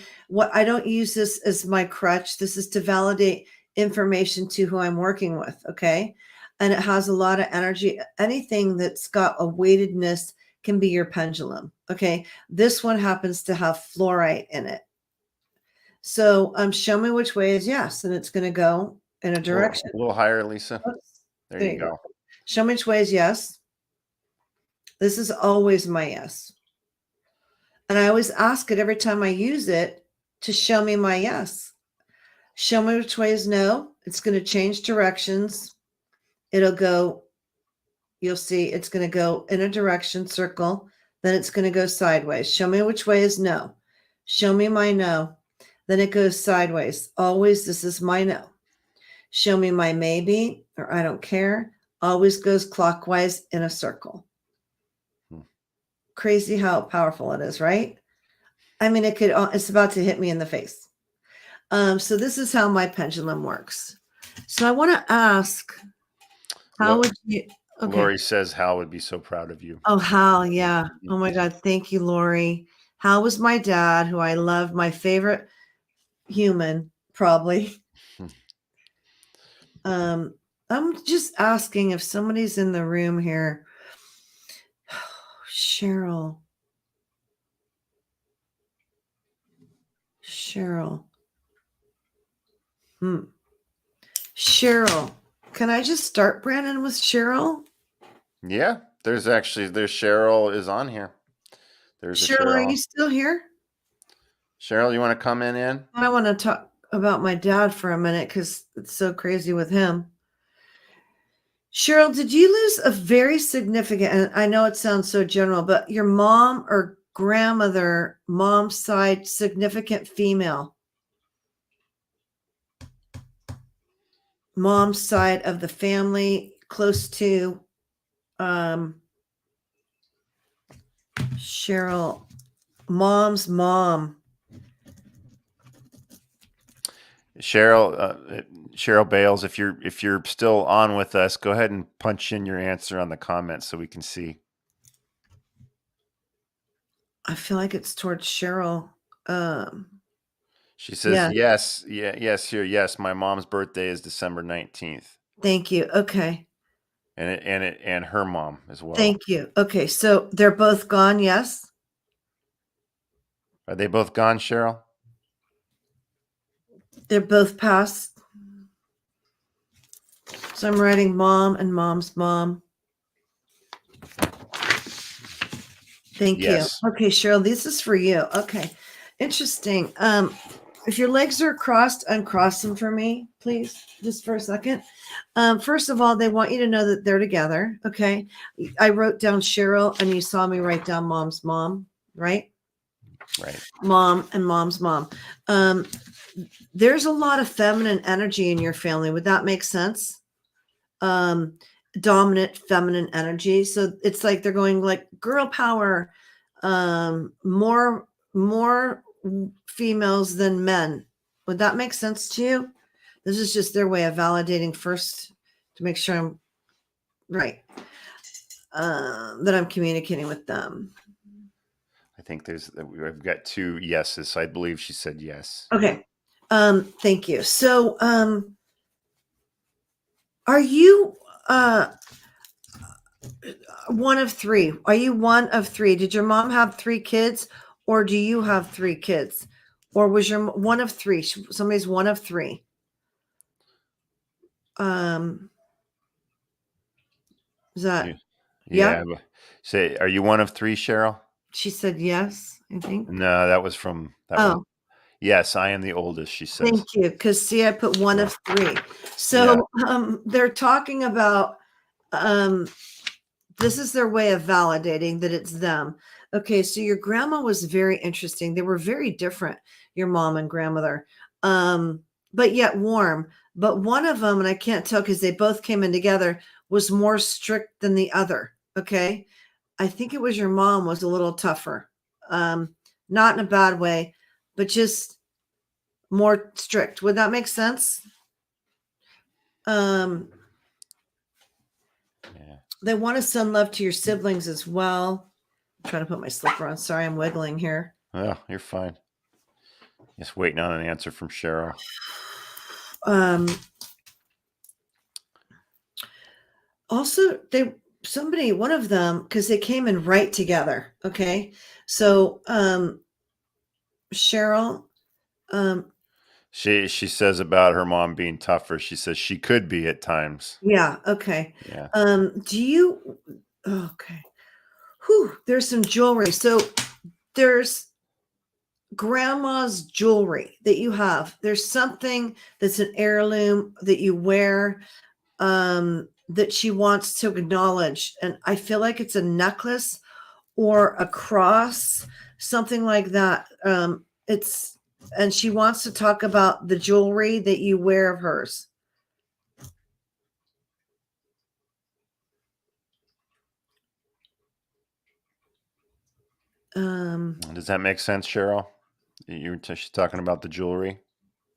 I don't use this as my crutch. This is to validate information to who I'm working with. Okay. And it has a lot of energy. Anything that's got a weightedness can be your pendulum. Okay. This one happens to have fluorite in it. So show me which way is yes. And it's going to go in a direction. A little higher, Lisa. Oops. There you go. Show me which way is yes. This is always my yes. And I always ask it every time I use it to show me my yes. Show me which way is no. It's going to change directions. It'll go, you'll see it's going to go in a direction, circle. Then it's going to go sideways. Show me which way is no. Show me my no. Then it goes sideways. Always, this is my no. Show me my maybe, or I don't care. Always goes clockwise in a circle. Crazy how powerful it is, right? I mean, it's about to hit me in the face. So this is how my pendulum works. So I want to ask, how would you? Okay. Lori says Hal would be so proud of you. Oh, Hal, yeah. Oh my God, thank you, Lori. Hal was my dad, who I loved, my favorite human, probably. I'm just asking if somebody's in the room here. Cheryl. Cheryl. Can I just start, Brandon, with Cheryl? Yeah, there's Cheryl is on here. There's Cheryl, are you still here? Cheryl, you want to come in? I want to talk about my dad for a minute because it's so crazy with him. Cheryl, did you lose a very significant, and I know it sounds so general, but your mom or grandmother, mom's side, significant female? Mom's side of the family, close to Cheryl, mom's mom. Cheryl Bales, if you're still on with us, go ahead and punch in your answer on the comments so we can see. I feel like it's towards Cheryl. She says yes. My mom's birthday is December 19th. Thank you. Okay. And her mom as well. Thank you. Okay, so they're both gone. Yes. Are they both gone, Cheryl? They're both passed. So I'm writing mom and mom's mom. Thank you. Okay, Cheryl, this is for you. Okay. Interesting. If your legs are crossed, uncross them for me, please, just for a second. First of all, they want you to know that they're together. Okay. I wrote down Cheryl and you saw me write down mom's mom, right? Right. Mom and mom's mom. There's a lot of feminine energy in your family. Would that make sense? Dominant feminine energy. So it's like they're going like girl power, more females than men. Would that make sense to you? This is just their way of validating first to make sure I'm right, that I'm communicating with them. I think I've got 2 yeses. I believe she said yes. Okay. Thank you. So, are you, one of 3? Are you one of 3? Did your mom have 3 kids or do you have 3 kids? Or was your one of 3? Somebody's one of 3. Is that, yeah? Say, are you one of 3, Cheryl? She said yes, I think. No, that was from that one. Yes, I am the oldest, she says. Thank you. Because see, I put one of 3. So they're talking about this is their way of validating that it's them. Okay, so your grandma was very interesting. They were very different, your mom and grandmother, but yet warm. But one of them, and I can't tell because they both came in together, was more strict than the other. Okay. I think it was your mom was a little tougher, not in a bad way, but just more strict. Would that make sense? They want to send love to your siblings as well. I'm trying to put my slipper on. Sorry, I'm wiggling here. Oh, you're fine. Just waiting on an answer from Cheryl. Also, one of them, because they came in right together. Okay. So, Cheryl, she says about her mom being tougher. She says she could be at times. Yeah. Okay. Yeah. Okay. Whew, there's some jewelry. So there's grandma's jewelry that you have. There's something that's an heirloom that you wear, that she wants to acknowledge. And I feel like it's a necklace or a cross, something like that. And she wants to talk about the jewelry that you wear of hers. Does that make sense, Cheryl? She's talking about the jewelry.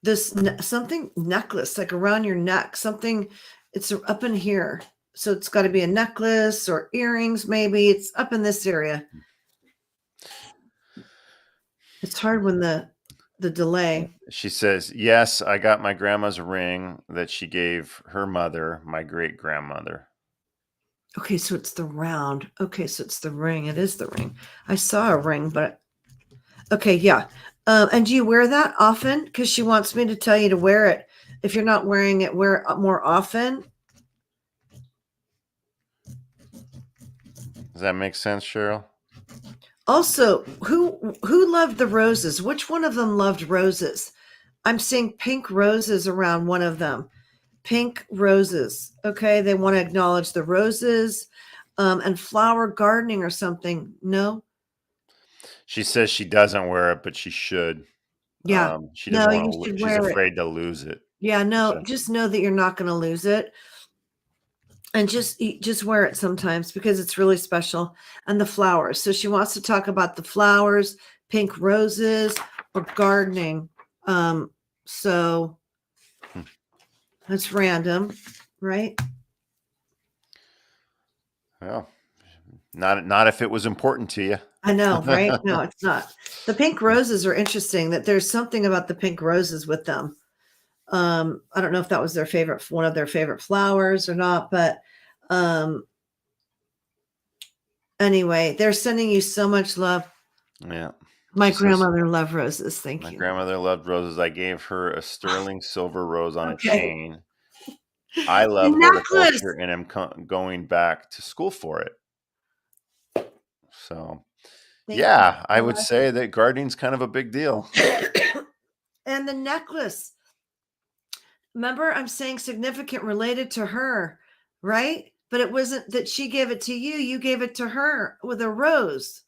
This something necklace, like around your neck, something. It's up in here, so it's got to be a necklace or earrings. Maybe it's up in this area. It's hard when the delay. She says, yes, I got my grandma's ring that she gave her mother, my great grandmother. Okay, so it's the round. Okay, so it's the ring. It is the ring. I saw a ring, but okay, yeah. And do you wear that often? Because she wants me to tell you to wear it. If you're not wearing it, wear it more often. Does that make sense, Cheryl? Also, who loved the roses? Which one of them loved roses? I'm seeing pink roses around one of them. Pink roses. Okay, they want to acknowledge the roses, and flower gardening or something. No? She says she doesn't wear it, but she should. Yeah. She doesn't No, want you to. should She's wear it. afraid to lose it. Yeah, no, So- just know that you're not going to lose it. And just wear it sometimes because it's really special. And the flowers. So she wants to talk about the flowers, pink roses, or gardening. So that's random, right? Well, not if it was important to you. I know, right? No, it's not. The pink roses are interesting. That there's something about the pink roses with them. I don't know if that was one of their favorite flowers or not, but anyway, they're sending you so much love. Yeah. My grandmother loved roses. Thank My you. grandmother loved roses. I gave her a sterling silver rose on Okay. a chain. I love horticulture and am going back to school for it. So, yeah, I would say that gardening's kind of a big deal. And the necklace. Remember, I'm saying significant related to her, right? But it wasn't that she gave it to you. You gave it to her with a rose.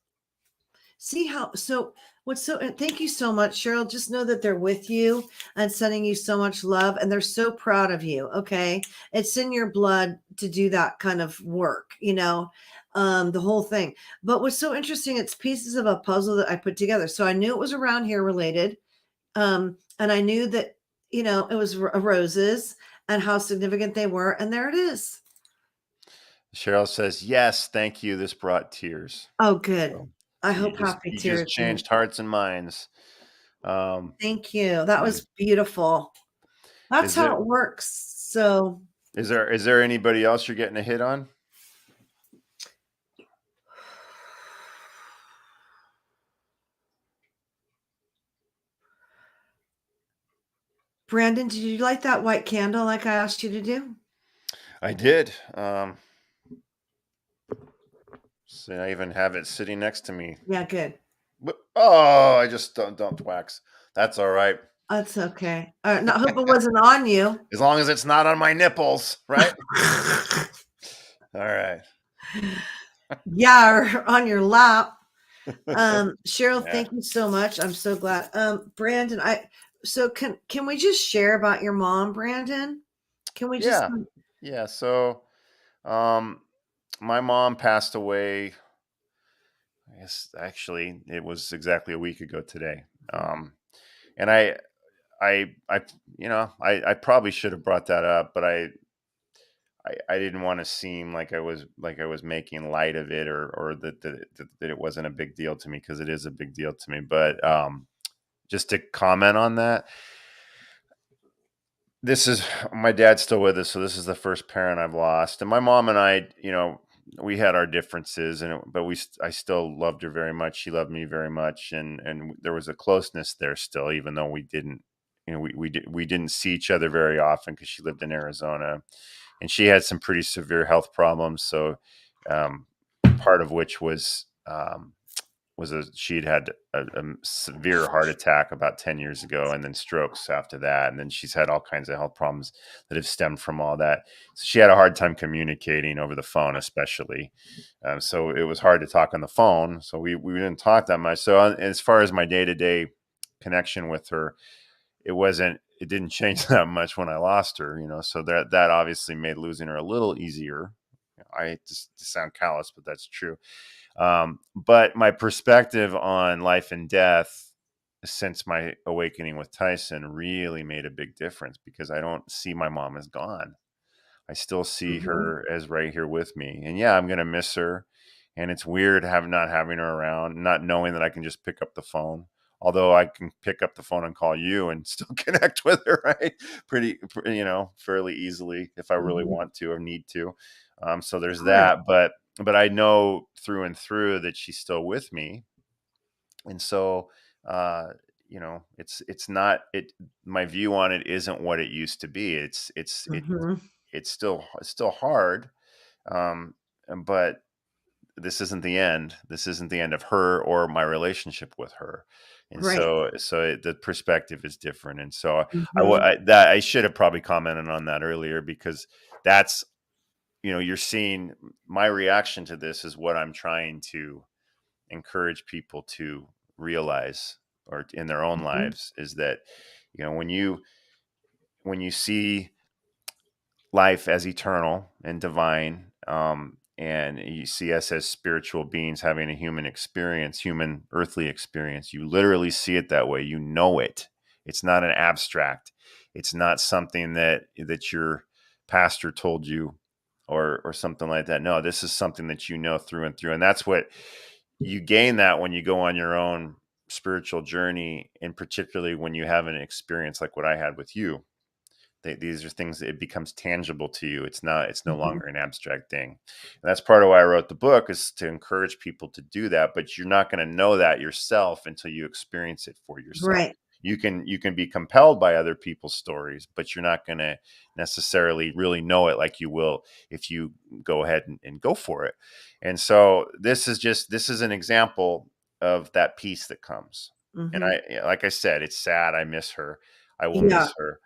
See how, thank you so much, Cheryl. Just know that they're with you and sending you so much love. And they're so proud of you. Okay. It's in your blood to do that kind of work, the whole thing. But what's so interesting, it's pieces of a puzzle that I put together. So I knew it was around here related. And I knew that, it was roses and how significant they were. And there it is. Cheryl says, yes, thank you. This brought tears. Oh, good. So, I hope you just changed hearts and minds. Thank you. That was beautiful. That's how it works. So is there anybody else you're getting a hit on? Brandon, did you light that white candle like I asked you to do? I did. So I even have it sitting next to me. Yeah, good. Oh, I just dumped wax. That's all right. That's okay. I hope it wasn't on you. As long as it's not on my nipples, right? All right. Yeah, or on your lap. Cheryl, Thank you so much. I'm so glad. Brandon, can we just share about your mom, Brandon? Can we just? Yeah. So, my mom passed away. I guess actually it was exactly a week ago today. And I probably should have brought that up, but I didn't want to seem like I was making light of it or that it wasn't a big deal to me, because it is a big deal to me. But just to comment on that, this is, my dad's still with us, so this is the first parent I've lost. And my mom and I, we had our differences, but I still loved her very much. She loved me very much, and there was a closeness there still, even though we didn't, we didn't see each other very often because she lived in Arizona, and she had some pretty severe health problems. So part of which was she'd had a severe heart attack about 10 years ago, and then strokes after that. And then she's had all kinds of health problems that have stemmed from all that. So she had a hard time communicating over the phone, especially. So it was hard to talk on the phone. So we didn't talk that much. So as far as my day-to-day connection with her, it didn't change that much when I lost her, so that obviously made losing her a little easier. I just sound callous, but that's true. But my perspective on life and death since my awakening with Tyson really made a big difference, because I don't see my mom as gone. I still see her as right here with me. And yeah, I'm going to miss her. And it's weird not having her around, not knowing that I can just pick up the phone. Although I can pick up the phone and call you and still connect with her, right? Fairly easily if I really want to or need to. So there's that. But I know through and through that she's still with me. And so, it's not it. My view on it isn't what it used to be. It's still hard. But this isn't the end. This isn't the end of her or my relationship with her. And so the perspective is different. And so I should have probably commented on that earlier, because that's, you're seeing my reaction to this is what I'm trying to encourage people to realize, or in their own lives, is that, when you see life as eternal and divine, and you see us as spiritual beings having a human earthly experience, you literally see it that way. You know it. It's not an abstract. It's not something that your pastor told you or something like that. No, this is something that through and through. And that's what you gain, that when you go on your own spiritual journey, and particularly when you have an experience like what I had with you. These are things that it becomes tangible to you. It's no longer an abstract thing. And that's part of why I wrote the book, is to encourage people to do that. But you're not going to know that yourself until you experience it for yourself. Right. You can be compelled by other people's stories, but you're not going to necessarily really know it like you will if you go ahead and go for it. And so this is an example of that peace that comes. And like I said, it's sad. I miss her. I will miss her.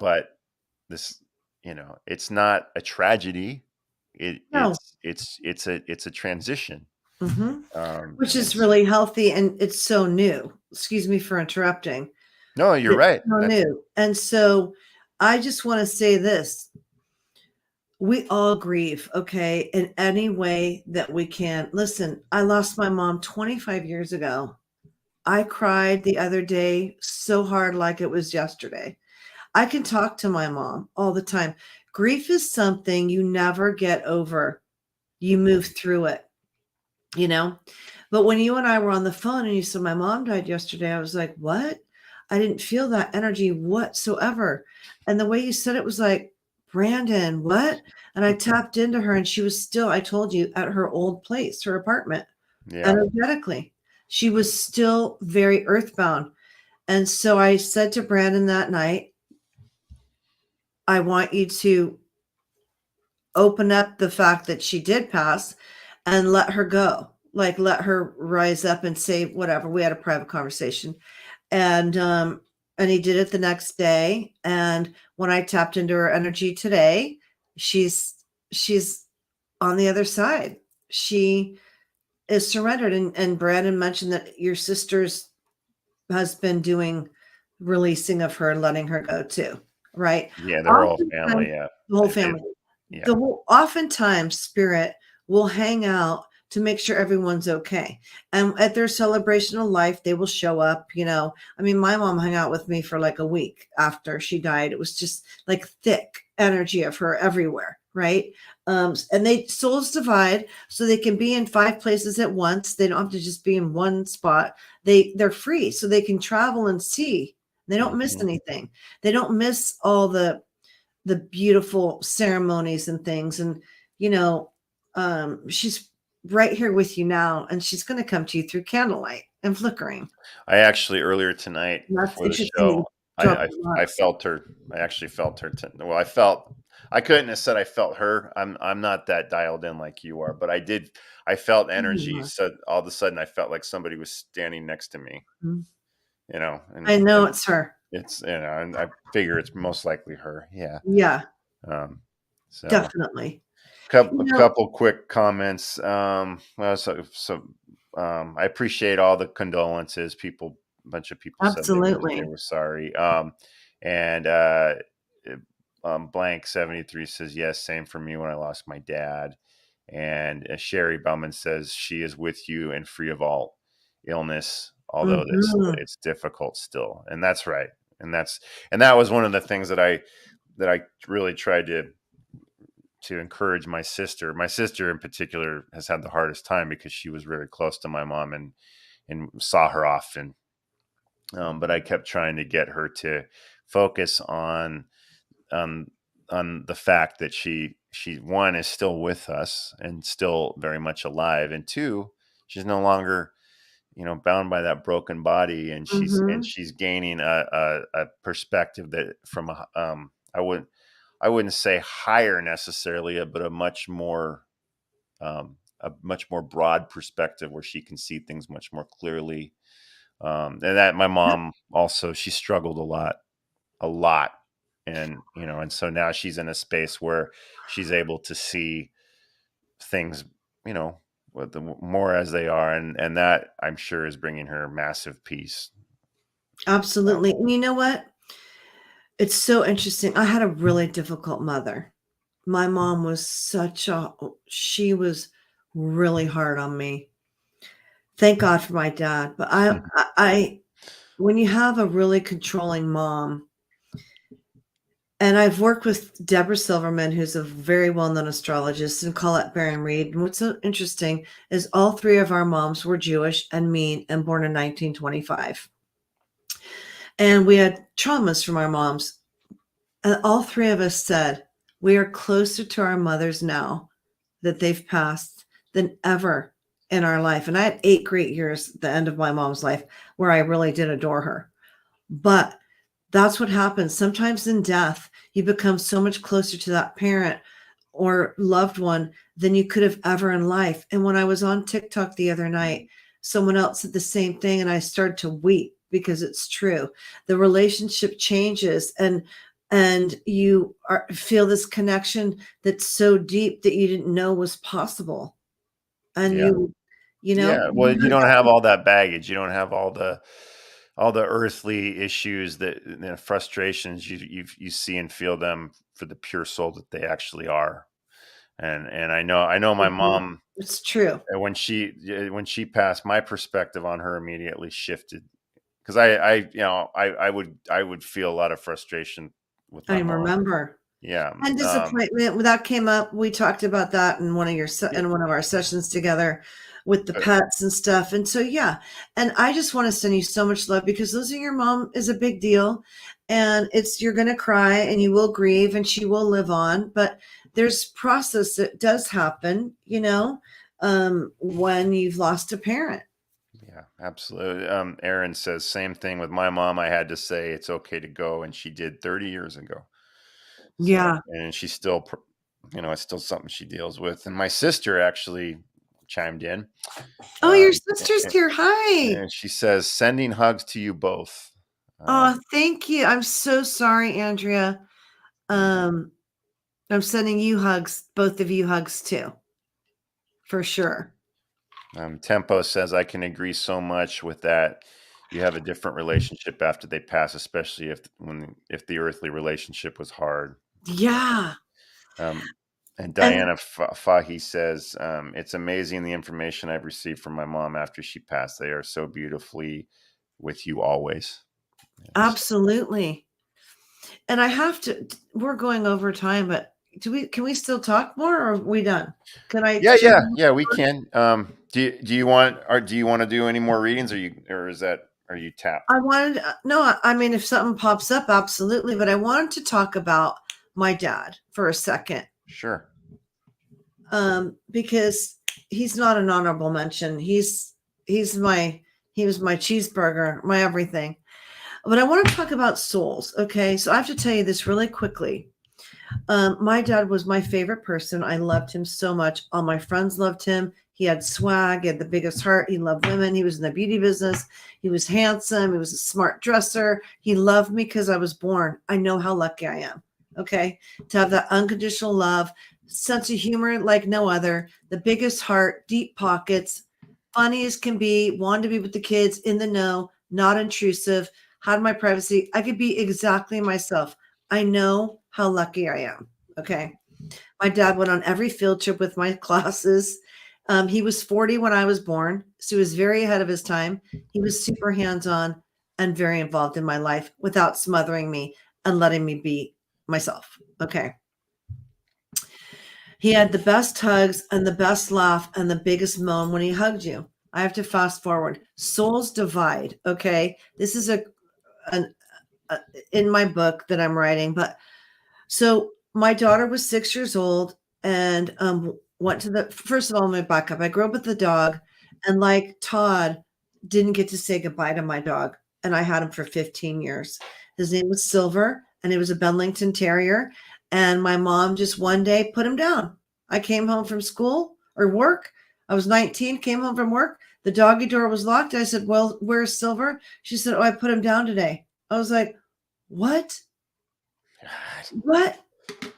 But this, it's not a tragedy. It's a transition. Which is really healthy, and it's so new. Excuse me for interrupting. No, you're right. So new. And so I just want to say this. We all grieve, okay, in any way that we can. Listen, I lost my mom 25 years ago. I cried the other day so hard, like it was yesterday. I can talk to my mom all the time. Grief is something you never get over. You move through it, But when you and I were on the phone and you said, my mom died yesterday, I was like, what? I didn't feel that energy whatsoever. And the way you said it was like, Brandon, what? And I tapped into her, and she was still, I told you, at her old place, her apartment, energetically. She was still very earthbound. And so I said to Brandon that night, I want you to open up the fact that she did pass and let her go. Like, let her rise up and say whatever. We had a private conversation. And he did it the next day. And when I tapped into her energy today, she's on the other side. She is surrendered. And Brandon mentioned that your sister's has been doing releasing of her, letting her go too. Right. Yeah. Their whole family. Yeah. The whole family. Oftentimes spirit will hang out to make sure everyone's okay. And at their celebration of life, they will show up, I mean, my mom hung out with me for like a week after she died. It was just like thick energy of her everywhere. Right. And souls divide so they can be in 5 places at once. They don't have to just be in one spot. They're free, so they can travel and see. They don't miss anything. They don't miss all the beautiful ceremonies and things. And, she's right here with you now, and she's going to come to you through candlelight and flickering. I actually, earlier tonight before the show, I felt her. I actually felt her. I felt I couldn't have said I felt her. I'm not that dialed in like you are, but I felt energy. Yeah. So all of a sudden I felt like somebody was standing next to me, Mhm. you know, I know and it's her. it's, you know, and I figure it's most likely her. Yeah. Yeah, Um, so definitely. a couple quick comments. Well, I appreciate all the condolences. A bunch of people said they Absolutely. were sorry. And Blank 73 says, yes, same for me when I lost my dad. And Sherry Bowman says she is with you and free of all illness, although Mhm. it's difficult still. And that's right. And that was one of the things that I really tried to encourage my sister. My sister in particular has had the hardest time because she was very close to my mom and saw her often. But I kept trying to get her to focus on on the fact that she one is still with us and still very much alive, and two, she's no longer, you know, bound by that broken body, and Mhm. she's gaining a perspective that from a I wouldn't say higher necessarily, but a much more broad perspective where she can see things much more clearly. And that my Yep. mom also, she struggled a lot. And, you know, and so now she's in a space where she's able to see things, you know, with the more as they are. And that I'm sure is bringing her massive peace. So, Absolutely. And you know what? It's so interesting. I had a really difficult mother. My mom was she was really hard on me. Thank God for my dad. But when you have a really controlling mom, and I've worked with Deborah Silverman, who's a very well-known astrologist, and Colette Baron Reed. And what's so interesting is all three of our moms were Jewish and mean and born in 1925. And we had traumas from our moms. And all three of us said, we are closer to our mothers now that they've passed than ever in our life. And I had 8 great years at the end of my mom's life where I really did adore her. But that's what happens. Sometimes in death, you become so much closer to that parent or loved one than you could have ever in life. And when I was on TikTok the other night, someone else said the same thing, and I started to weep because it's true. The relationship changes, and feel this connection that's so deep that you didn't know was possible. And yeah. Yeah. Well, you don't have all that baggage. You don't have all the earthly issues that, you know, frustrations. You see and feel them for the pure soul that they actually are. And I know my Mhm. mom, It's true. when she passed, my perspective on her immediately shifted because I would feel a lot of frustration with I my mom. remember. Yeah. And disappointment, when that came up, we talked about that in Yeah. in one of our sessions together with the uh, pets and stuff. And so, yeah, and I just want to send you so much love because losing your mom is a big deal, and you're going to cry and you will grieve and she will live on. But there's process that does happen, when you've lost a parent. yeah, absolutely. Aaron says same thing with my mom. I had to say it's okay to go, and she did 30 years ago. So, Yeah. and she's still, you know, it's still something she deals with. And my sister actually chimed in, Oh, your um, sister's here. Hi. and she says, sending hugs to you both. Oh, thank you. I'm so sorry, Andrea. Yeah. Um, I'm sending you hugs, both of you hugs too, for sure. Tempo says, I can agree so much with that. You have a different relationship after they pass, especially if the earthly relationship was hard. Yeah. Um, and And Diana Fahy says, it's amazing the information I've received from my mom after she passed. They are so beautifully with you always. Yes. absolutely. And we're going over time, but can we still talk more or are we done? Can I Yeah, share? yeah, yeah. We can. Do you want or do you want to do any more readings, or is that are you tapped? I wanted, no, I mean, if something pops up, absolutely. But I wanted to talk about my dad for a second, Sure. because he's not an honorable mention. He's my, he was my cheeseburger, my everything. But I want to talk about souls. Okay. So I have to tell you this really quickly. My dad was my favorite person. I loved him so much. All my friends loved him. He had swag, he had the biggest heart. He loved women. He was in the beauty business. He was handsome. He was a smart dresser. He loved me because I was born. I know how lucky I am. Okay. To have that unconditional love, sense of humor like no other, the biggest heart, deep pockets, funny as can be, wanted to be with the kids, in the know, not intrusive, had my privacy. I could be exactly myself. I know how lucky I am. Okay. My dad went on every field trip with my classes. He was 40 when I was born, so he was very ahead of his time. He was super hands-on and very involved in my life without smothering me and letting me be myself. Okay. He had the best hugs and the best laugh and the biggest moan when he hugged you. I have to fast forward. Souls divide. Okay. This is an in my book that I'm writing, but so my daughter was 6 years old and went to the first of all, let me back up. I grew up with the dog, and like Todd, didn't get to say goodbye to my dog. And I had him for 15 years. His name was Silver, and he was a Benlington Terrier. And my mom just one day put him down. I came home from school or work. I was 19, came home from work. The doggy door was locked. I said, "Well, where's Silver?" She said, "Oh, I put him down today." I was like, "What? God. What?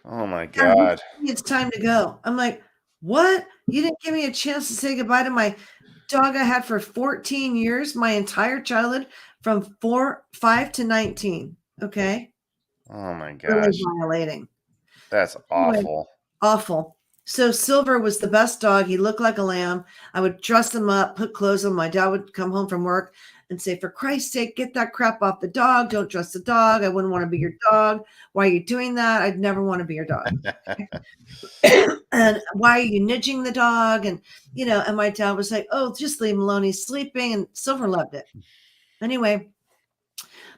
Oh my God, God. it's time to go." I'm like, "What? You didn't give me a chance to say goodbye to my dog I had for 14 years, my entire childhood from 5 to 19." Okay. Oh my Really gosh. violating. That's Anyway, awful. awful. So Silver was the best dog. He looked like a lamb. I would dress him up, put clothes on. My dad would come home from work and say, "For Christ's sake, get that crap off the dog. Don't dress the dog. I wouldn't want to be your dog. Why are you doing that? I'd never want to be your dog." And "Why are you nudging the dog?" And, and my dad was like, "Oh, just leave him alone. He's sleeping." And Silver loved it. Anyway,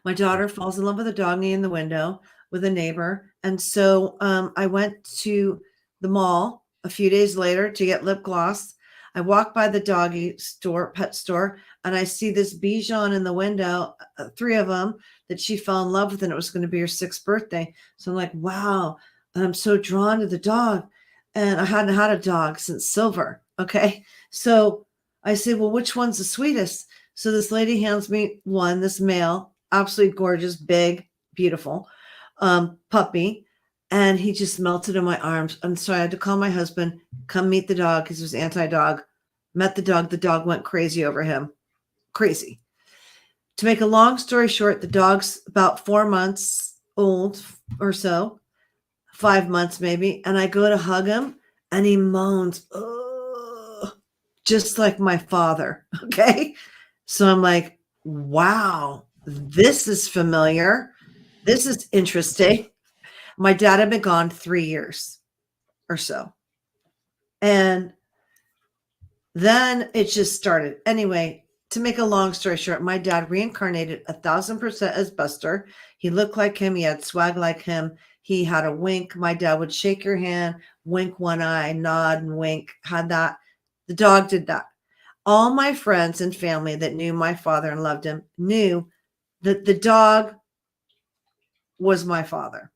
my daughter falls in love with a doggy in the window with a neighbor. And so I went to the mall a few days later to get lip gloss. I walk by the doggy store, pet store, and I see this Bichon in the window, three of them that she fell in love with, and it was going to be her 6th birthday. So I'm like, wow, I'm so drawn to the dog. And I hadn't had a dog since Silver. Okay. So I said, "Well, which one's the sweetest?" So this lady hands me one, this male, absolutely gorgeous, big, beautiful puppy. And he just melted in my arms. And so I had to call my husband, come meet the dog because he was anti-dog. Met the dog. The dog went crazy over him. Crazy. To make a long story short, the dog's about 4 months old or so, 5 months maybe. And I go to hug him and he moans, "Oh," just like my father. Okay. So I'm like, wow, this is familiar. This is interesting. My dad had been gone 3 years or so. And then it just started. Anyway, to make a long story short, my dad reincarnated 1,000% as Buster. He looked like him. He had swag like him. He had a wink. My dad would shake your hand, wink one eye, nod and wink, had that. The dog did that. All my friends and family that knew my father and loved him knew that the dog was my father.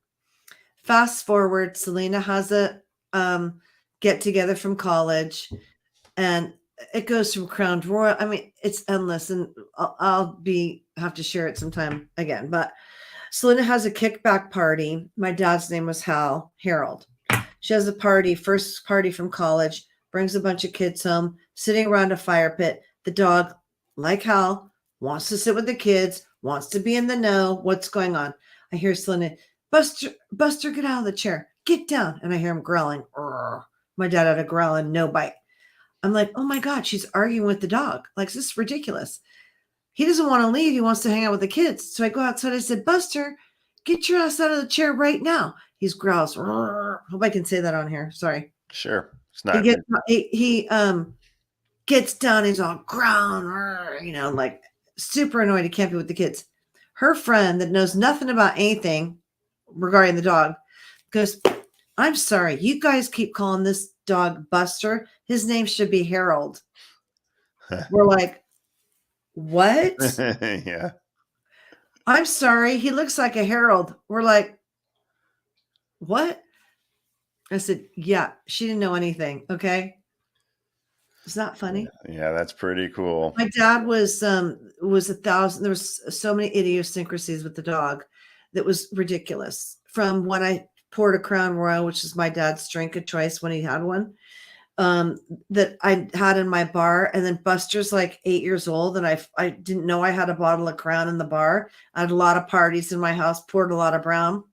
Fast forward, Selena has a get together from college, and it goes from Crown Royal. I mean, it's endless, and I'll have to share it sometime again. But Selena has a kickback party. My dad's name was Harold. She has a party, first party from college, brings a bunch of kids home, sitting around a fire pit. The dog, like Hal, wants to sit with the kids, wants to be in the know. What's going on? I hear Selena, Buster, get out of the chair. Get down. And I hear him growling. Urgh. My dad had a growl and no bite. I'm like, oh my God, she's arguing with the dog. Like, this is ridiculous. He doesn't want to leave. He wants to hang out with the kids. So I go outside. I said, "Buster, get your ass out of the chair right now." He growls. Urgh. Hope I can say that on here. Sorry. Sure. It's not. He gets down. He's all growling, like super annoyed. He can't be with the kids. Her friend that knows nothing about anything regarding the dog goes, "I'm sorry. You guys keep calling this dog Buster. His name should be Harold." We're like, "What?" Yeah. "I'm sorry. He looks like a Harold." We're like, "What?" I said, yeah, she didn't know anything. Okay. It's not funny. Yeah, that's pretty cool. My dad was 1,000. There was so many idiosyncrasies with the dog that was ridiculous. From when I poured a Crown Royal, which is my dad's drink of choice when he had one, that I had in my bar. And then Buster's like 8 years old, and I didn't know I had a bottle of Crown in the bar. I had a lot of parties in my house, poured a lot of brown.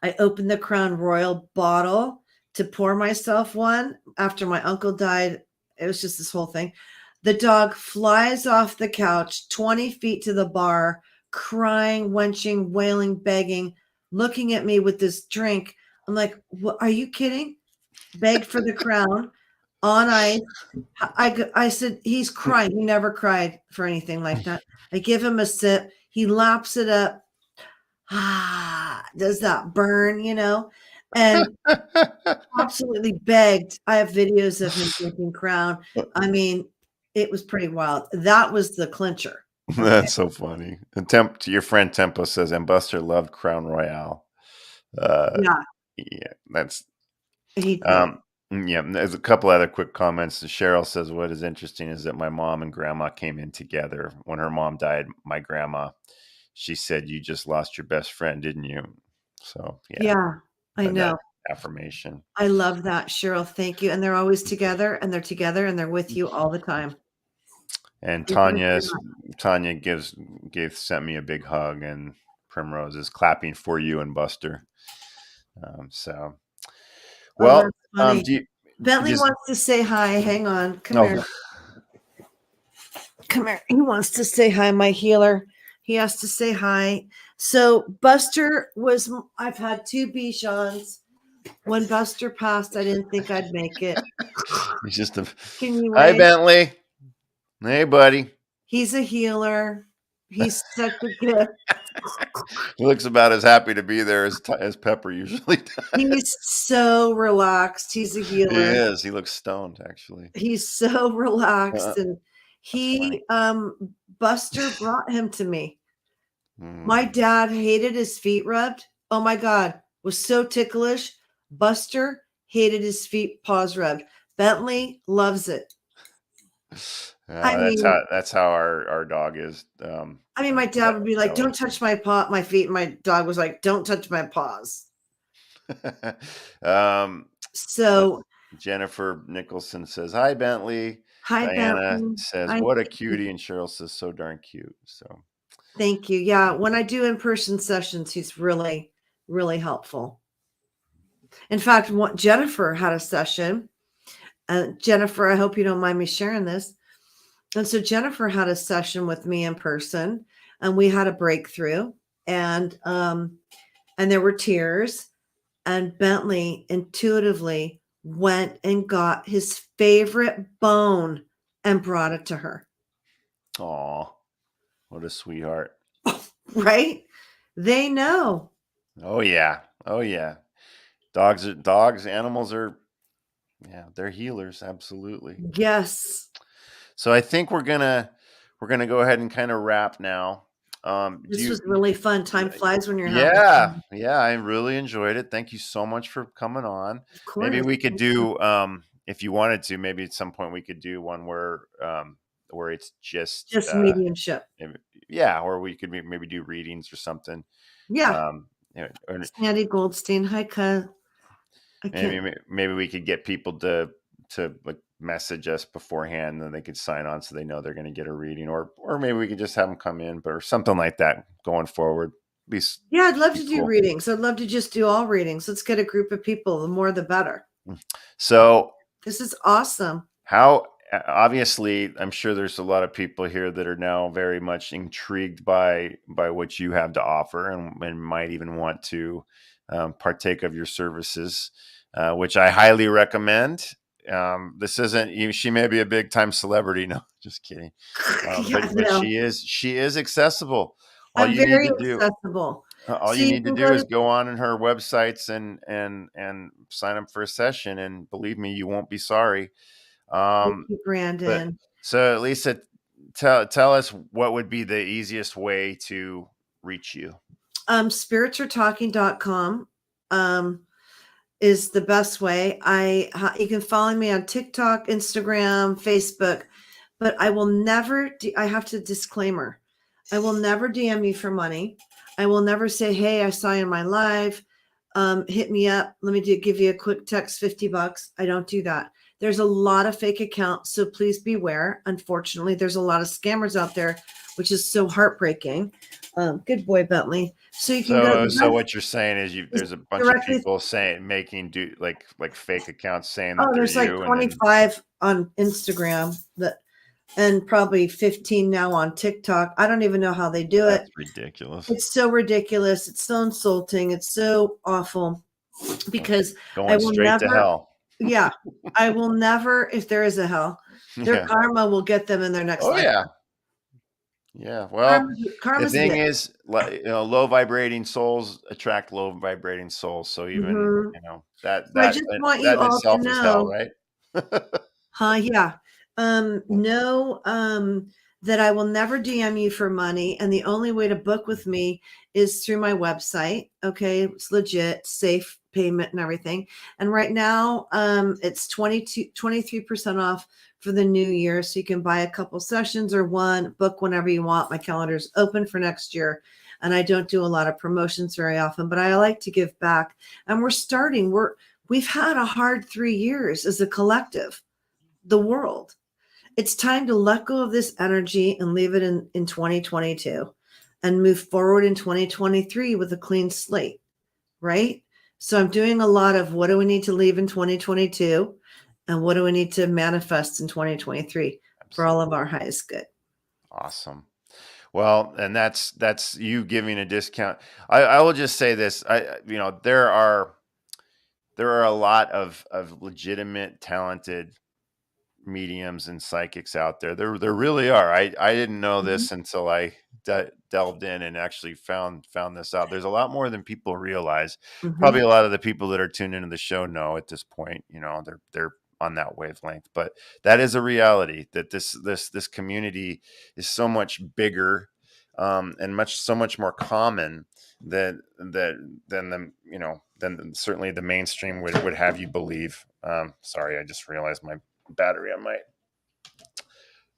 I opened the Crown Royal bottle to pour myself one after my uncle died. It was just this whole thing. The dog flies off the couch 20 feet to the bar, crying, wenching, wailing, begging, looking at me with this drink. I'm like, what, are you kidding? Begged for the Crown on ice. I said, he's crying. He never cried for anything like that. I give him a sip. He laps it up. Does that burn, and absolutely begged. I have videos of him drinking Crown. I mean, it was pretty wild. That was the clincher. Okay. That's so funny. Your friend Tempo says, and Buster loved Crown Royale. Yeah, Yeah, that's he did. yeah. There's a couple other quick comments. Cheryl says, what is interesting is that my mom and grandma came in together. When her mom died, my grandma, she said, you just lost your best friend, didn't you? So Yeah, I know. Affirmation. I love that, Cheryl. Thank you. And they're always together, and they're with you all the time. And Thank Tanya sent me a big hug, and Primrose is clapping for you and Buster. So, well, Bentley wants to say hi. Hang on. Come here. Come here. He wants to say hi, my healer. He has to say hi. So Buster I've had 2 Bichons. When Buster passed, I didn't think I'd make it. He's just Hi, Bentley. Hey, buddy. He's a healer. He's such a gift. He looks about as happy to be there as Pepper usually does. He's so relaxed. He's a healer. He is. He looks stoned, actually. He's so relaxed, and Buster brought him to me. My dad hated his feet rubbed. Oh my God, was so ticklish. Buster hated his paws rubbed. Bentley loves it. That's how our dog is. My dad would be like, "Don't touch my feet." And my dog was like, "Don't touch my paws." So Jennifer Nicholson says, "Hi, Bentley." Hi, Diana Bentley. says, "What a cutie," and Cheryl says, "So darn cute." So, thank you. Yeah, when I do in-person sessions, he's really, really helpful. In fact, Jennifer had a session. Jennifer, I hope you don't mind me sharing this. And so Jennifer had a session with me in person, and we had a breakthrough, and there were tears, and Bentley intuitively went and got his favorite bone and brought it to her. Aw, what a sweetheart. Right? They know. Oh yeah. Animals are, they're healers. Absolutely. Yes. So I think we're gonna go ahead and kind of wrap now. This was really fun. Time flies when you're having fun. Yeah, I really enjoyed it. Thank you so much for coming on. Of course. Maybe we could do, if you wanted to, maybe at some point we could do one where it's just mediumship. Or we could maybe do readings or something. Yeah. Sandy Goldstein. Hi, cuz. Maybe we could get people to like message us beforehand, and then they could sign on so they know they're going to get a reading, or maybe we could just have them come in, or something like that going forward. I'd love to do readings. I'd love to just do all readings. Let's get a group of people. The more, the better. So this is awesome. Obviously, I'm sure there's a lot of people here that are now very much intrigued by what you have to offer, and might even want to partake of your services, which I highly recommend. This isn't, she may be a big time celebrity. No, just kidding. But she is accessible. I'm very accessible. All you need to do is go on her websites and sign up for a session, and believe me, you won't be sorry. Thank you, Brandon. So Lisa, tell us what would be the easiest way to reach you. Spiritsretalking.com. is the best way. You can follow me on TikTok, Instagram, Facebook, but I will never, I have to disclaimer. I will never DM you for money. I will never say, hey, I saw you in my live. Hit me up. Let me give you a quick text, $50. I don't do that. There's a lot of fake accounts, so please beware. Unfortunately, there's a lot of scammers out there, which is so heartbreaking. Good boy, Bentley. So you can go. So what you're saying is there's a bunch of directly. people making like fake accounts saying that Oh, they're there's like you, 25 on Instagram and probably 15 now on TikTok. I don't even know how they do it. That's ridiculous. It's so ridiculous. It's so insulting. It's so awful because I will straight to never, hell. yeah, I will never, if there is a hell, their karma will get them in their next life. Yeah. Yeah. Well, the karma's thing is, low vibrating souls attract low vibrating souls. So even, that I just want you in all itself to is hell, know, right? Yeah. Know that I will never DM you for money. And the only way to book with me is through my website. Okay. It's legit, safe payment and everything. And right now, it's 23% off for the new year. So you can buy a couple sessions or one, book whenever you want. My calendar's open for next year. And I don't do a lot of promotions very often, but I like to give back. And we've had a hard 3 years as a collective, the world. It's time to let go of this energy and leave it in 2022 and move forward in 2023 with a clean slate, right? So I'm doing a lot of what do we need to leave in 2022 and what do we need to manifest in 2023 for all of our highest good. Awesome. Well, and that's you giving a discount. I will just say this. There are a lot of legitimate, talented mediums and psychics out there. There really are. I didn't know this until I delved in and actually found this out. There's a lot more than people realize. Probably a lot of the people that are tuned into the show know at this point. They're on that wavelength, but that is a reality that this community is so much bigger and so much more common than certainly the mainstream would have you believe. Sorry, I just realized my battery on my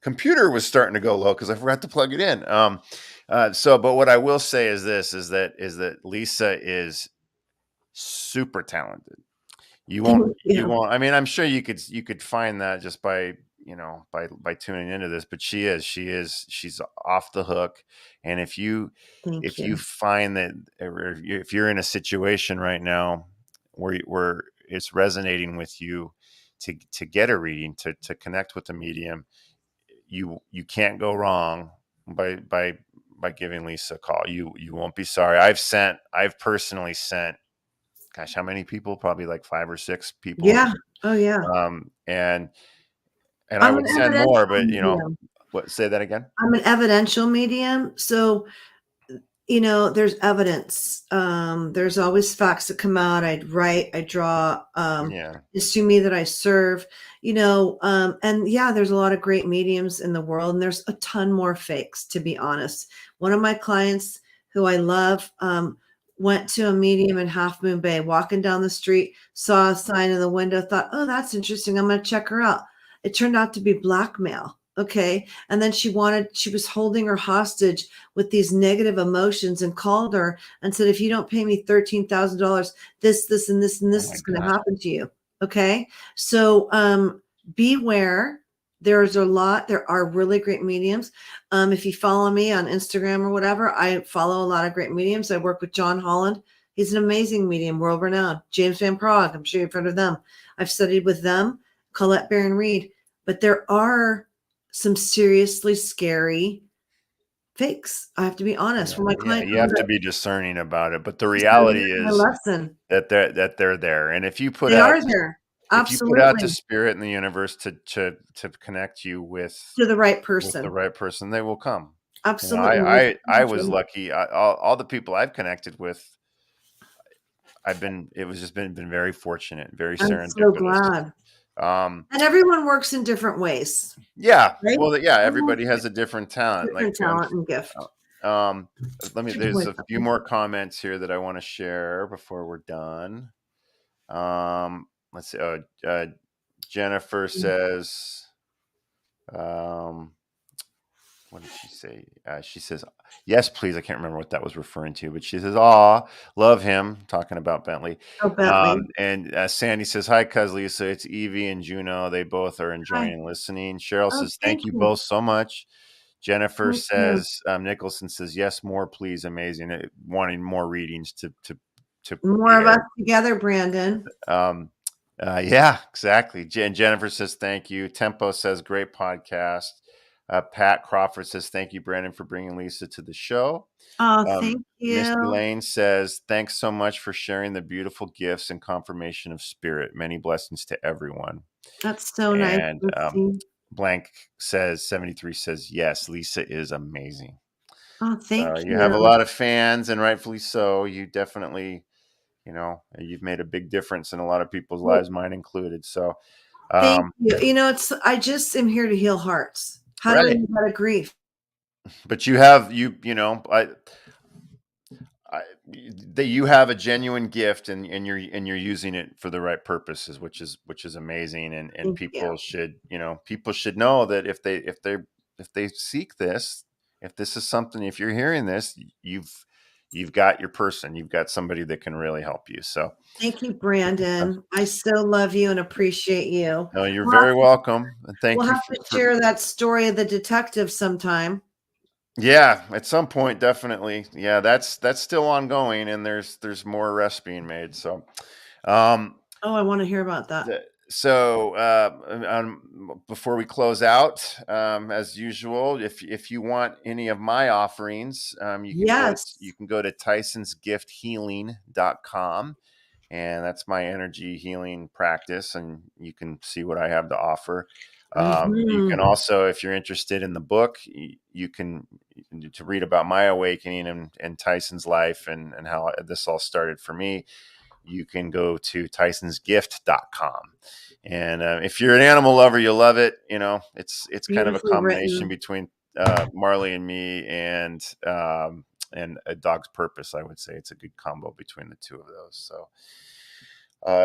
computer was starting to go low because I forgot to plug it in. But what I will say is that Lisa is super talented. You won't. I mean, I'm sure you could find that just by tuning into this. But she's off the hook. And if you find that if you're in a situation right now where it's resonating with you to get a reading, to connect with the medium, you can't go wrong by giving Lisa a call. You won't be sorry. I've personally sent, gosh, how many people? Probably like 5 or 6 people. Yeah. Oh yeah. And I would send more, but say that again. I'm an evidential medium. So, there's evidence. There's always facts that come out. I write, I draw, it's to me that I serve, and there's a lot of great mediums in the world and there's a ton more fakes, to be honest. One of my clients who I love, went to a medium in Half Moon Bay, walking down the street, saw a sign in the window, thought, oh, that's interesting. I'm going to check her out. It turned out to be blackmail. Okay. And then she was holding her hostage with these negative emotions and called her and said, if you don't pay me $13,000, this, and this, and this is going to happen to you. Okay. So, beware. There are really great mediums. If you follow me on Instagram or whatever, I follow a lot of great mediums. I work with John Holland. He's an amazing medium, world renowned. James Van Prague, I'm sure you've heard of them. I've studied with them, Colette Baron Reed, but there are some seriously scary fakes. I have to be honest. For my client, you have to be discerning about it. But the reality is that they're there, and if you put they out, are there. Absolutely. If you put out to spirit in the universe to connect you to the right person, they will come. Absolutely. I was lucky. All the people I've connected with, it was just been very fortunate, very serendipitous. I'm so glad. And everyone works in different ways. Yeah. Right? Well, everybody has a different talent. Talent and gift. There's a few more comments here that I want to share before we're done. Let's see. Jennifer says, what did she say? She says, yes, please. I can't remember what that was referring to, but she says, aw, love him. Talking about Bentley. Oh, Bentley. And Sandy says, hi, cuz Lisa. It's Evie and Juno. They both are enjoying Hi. listening. Cheryl Oh, says, thank you you. both so much. Jennifer Thank you. says, Nicholson says, yes, more, please. Amazing. Wanting more readings to More of us together, Brandon. Yeah, exactly. Jennifer says, thank you. Tempo says, great podcast. Pat Crawford says, thank you, Brandon, for bringing Lisa to the show. Oh, thank Misty you. Lane says, thanks so much for sharing the beautiful gifts and confirmation of spirit. Many blessings to everyone. That's so nice. And Blank says, 73 says, yes, Lisa is amazing. Oh, thank you. You have a lot of fans, and rightfully so. You definitely, you've made a big difference in a lot of people's lives, mine included. So thank you. I just am here to heal hearts. How do I get out of grief? But you have, you have a genuine gift, and you're using it for the right purposes, which is amazing. And people should, people should know that if they seek this, if this is something, if you're hearing this, you've got your person, you've got somebody that can really help you. So thank you, Brandon. I so love you and appreciate you. No, you're very welcome. And thank you. We'll have to share that story of the detective sometime. Yeah, at some point, definitely. Yeah, that's still ongoing, and there's more arrests being made. So, I want to hear about that. Before we close out, as usual, if you want any of my offerings, you can go to tysonsgifthealing.com, and that's my energy healing practice, and you can see what I have to offer. You can also, if you're interested in the book, you can to read about my awakening and Tyson's life and how this all started for me. You can go to tysonsgift.com. And if you're an animal lover, you'll love it. It's kind of a combination between Marley and me and A Dog's Purpose. I would say it's a good combo between the two of those. So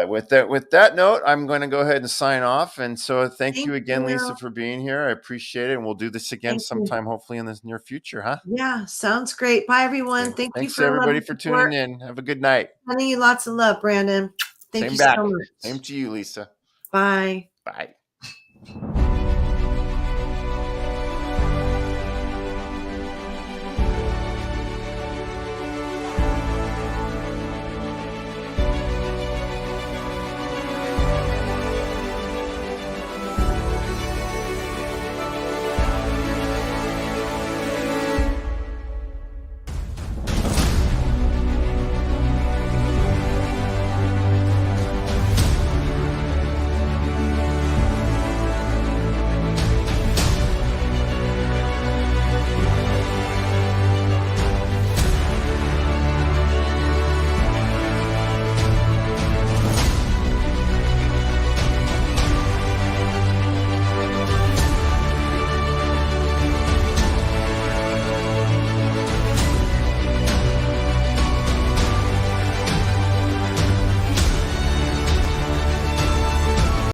with that note, I'm going to go ahead and sign off. And so thank you again, Lisa, for being here. I appreciate it. And we'll do this again sometime, hopefully in the near future, huh? Yeah, sounds great. Bye, everyone. Thanks everybody for tuning in. Have a good night. Sending you lots of love, Brandon. Thank you so much. Same to you, Lisa. Bye. Bye.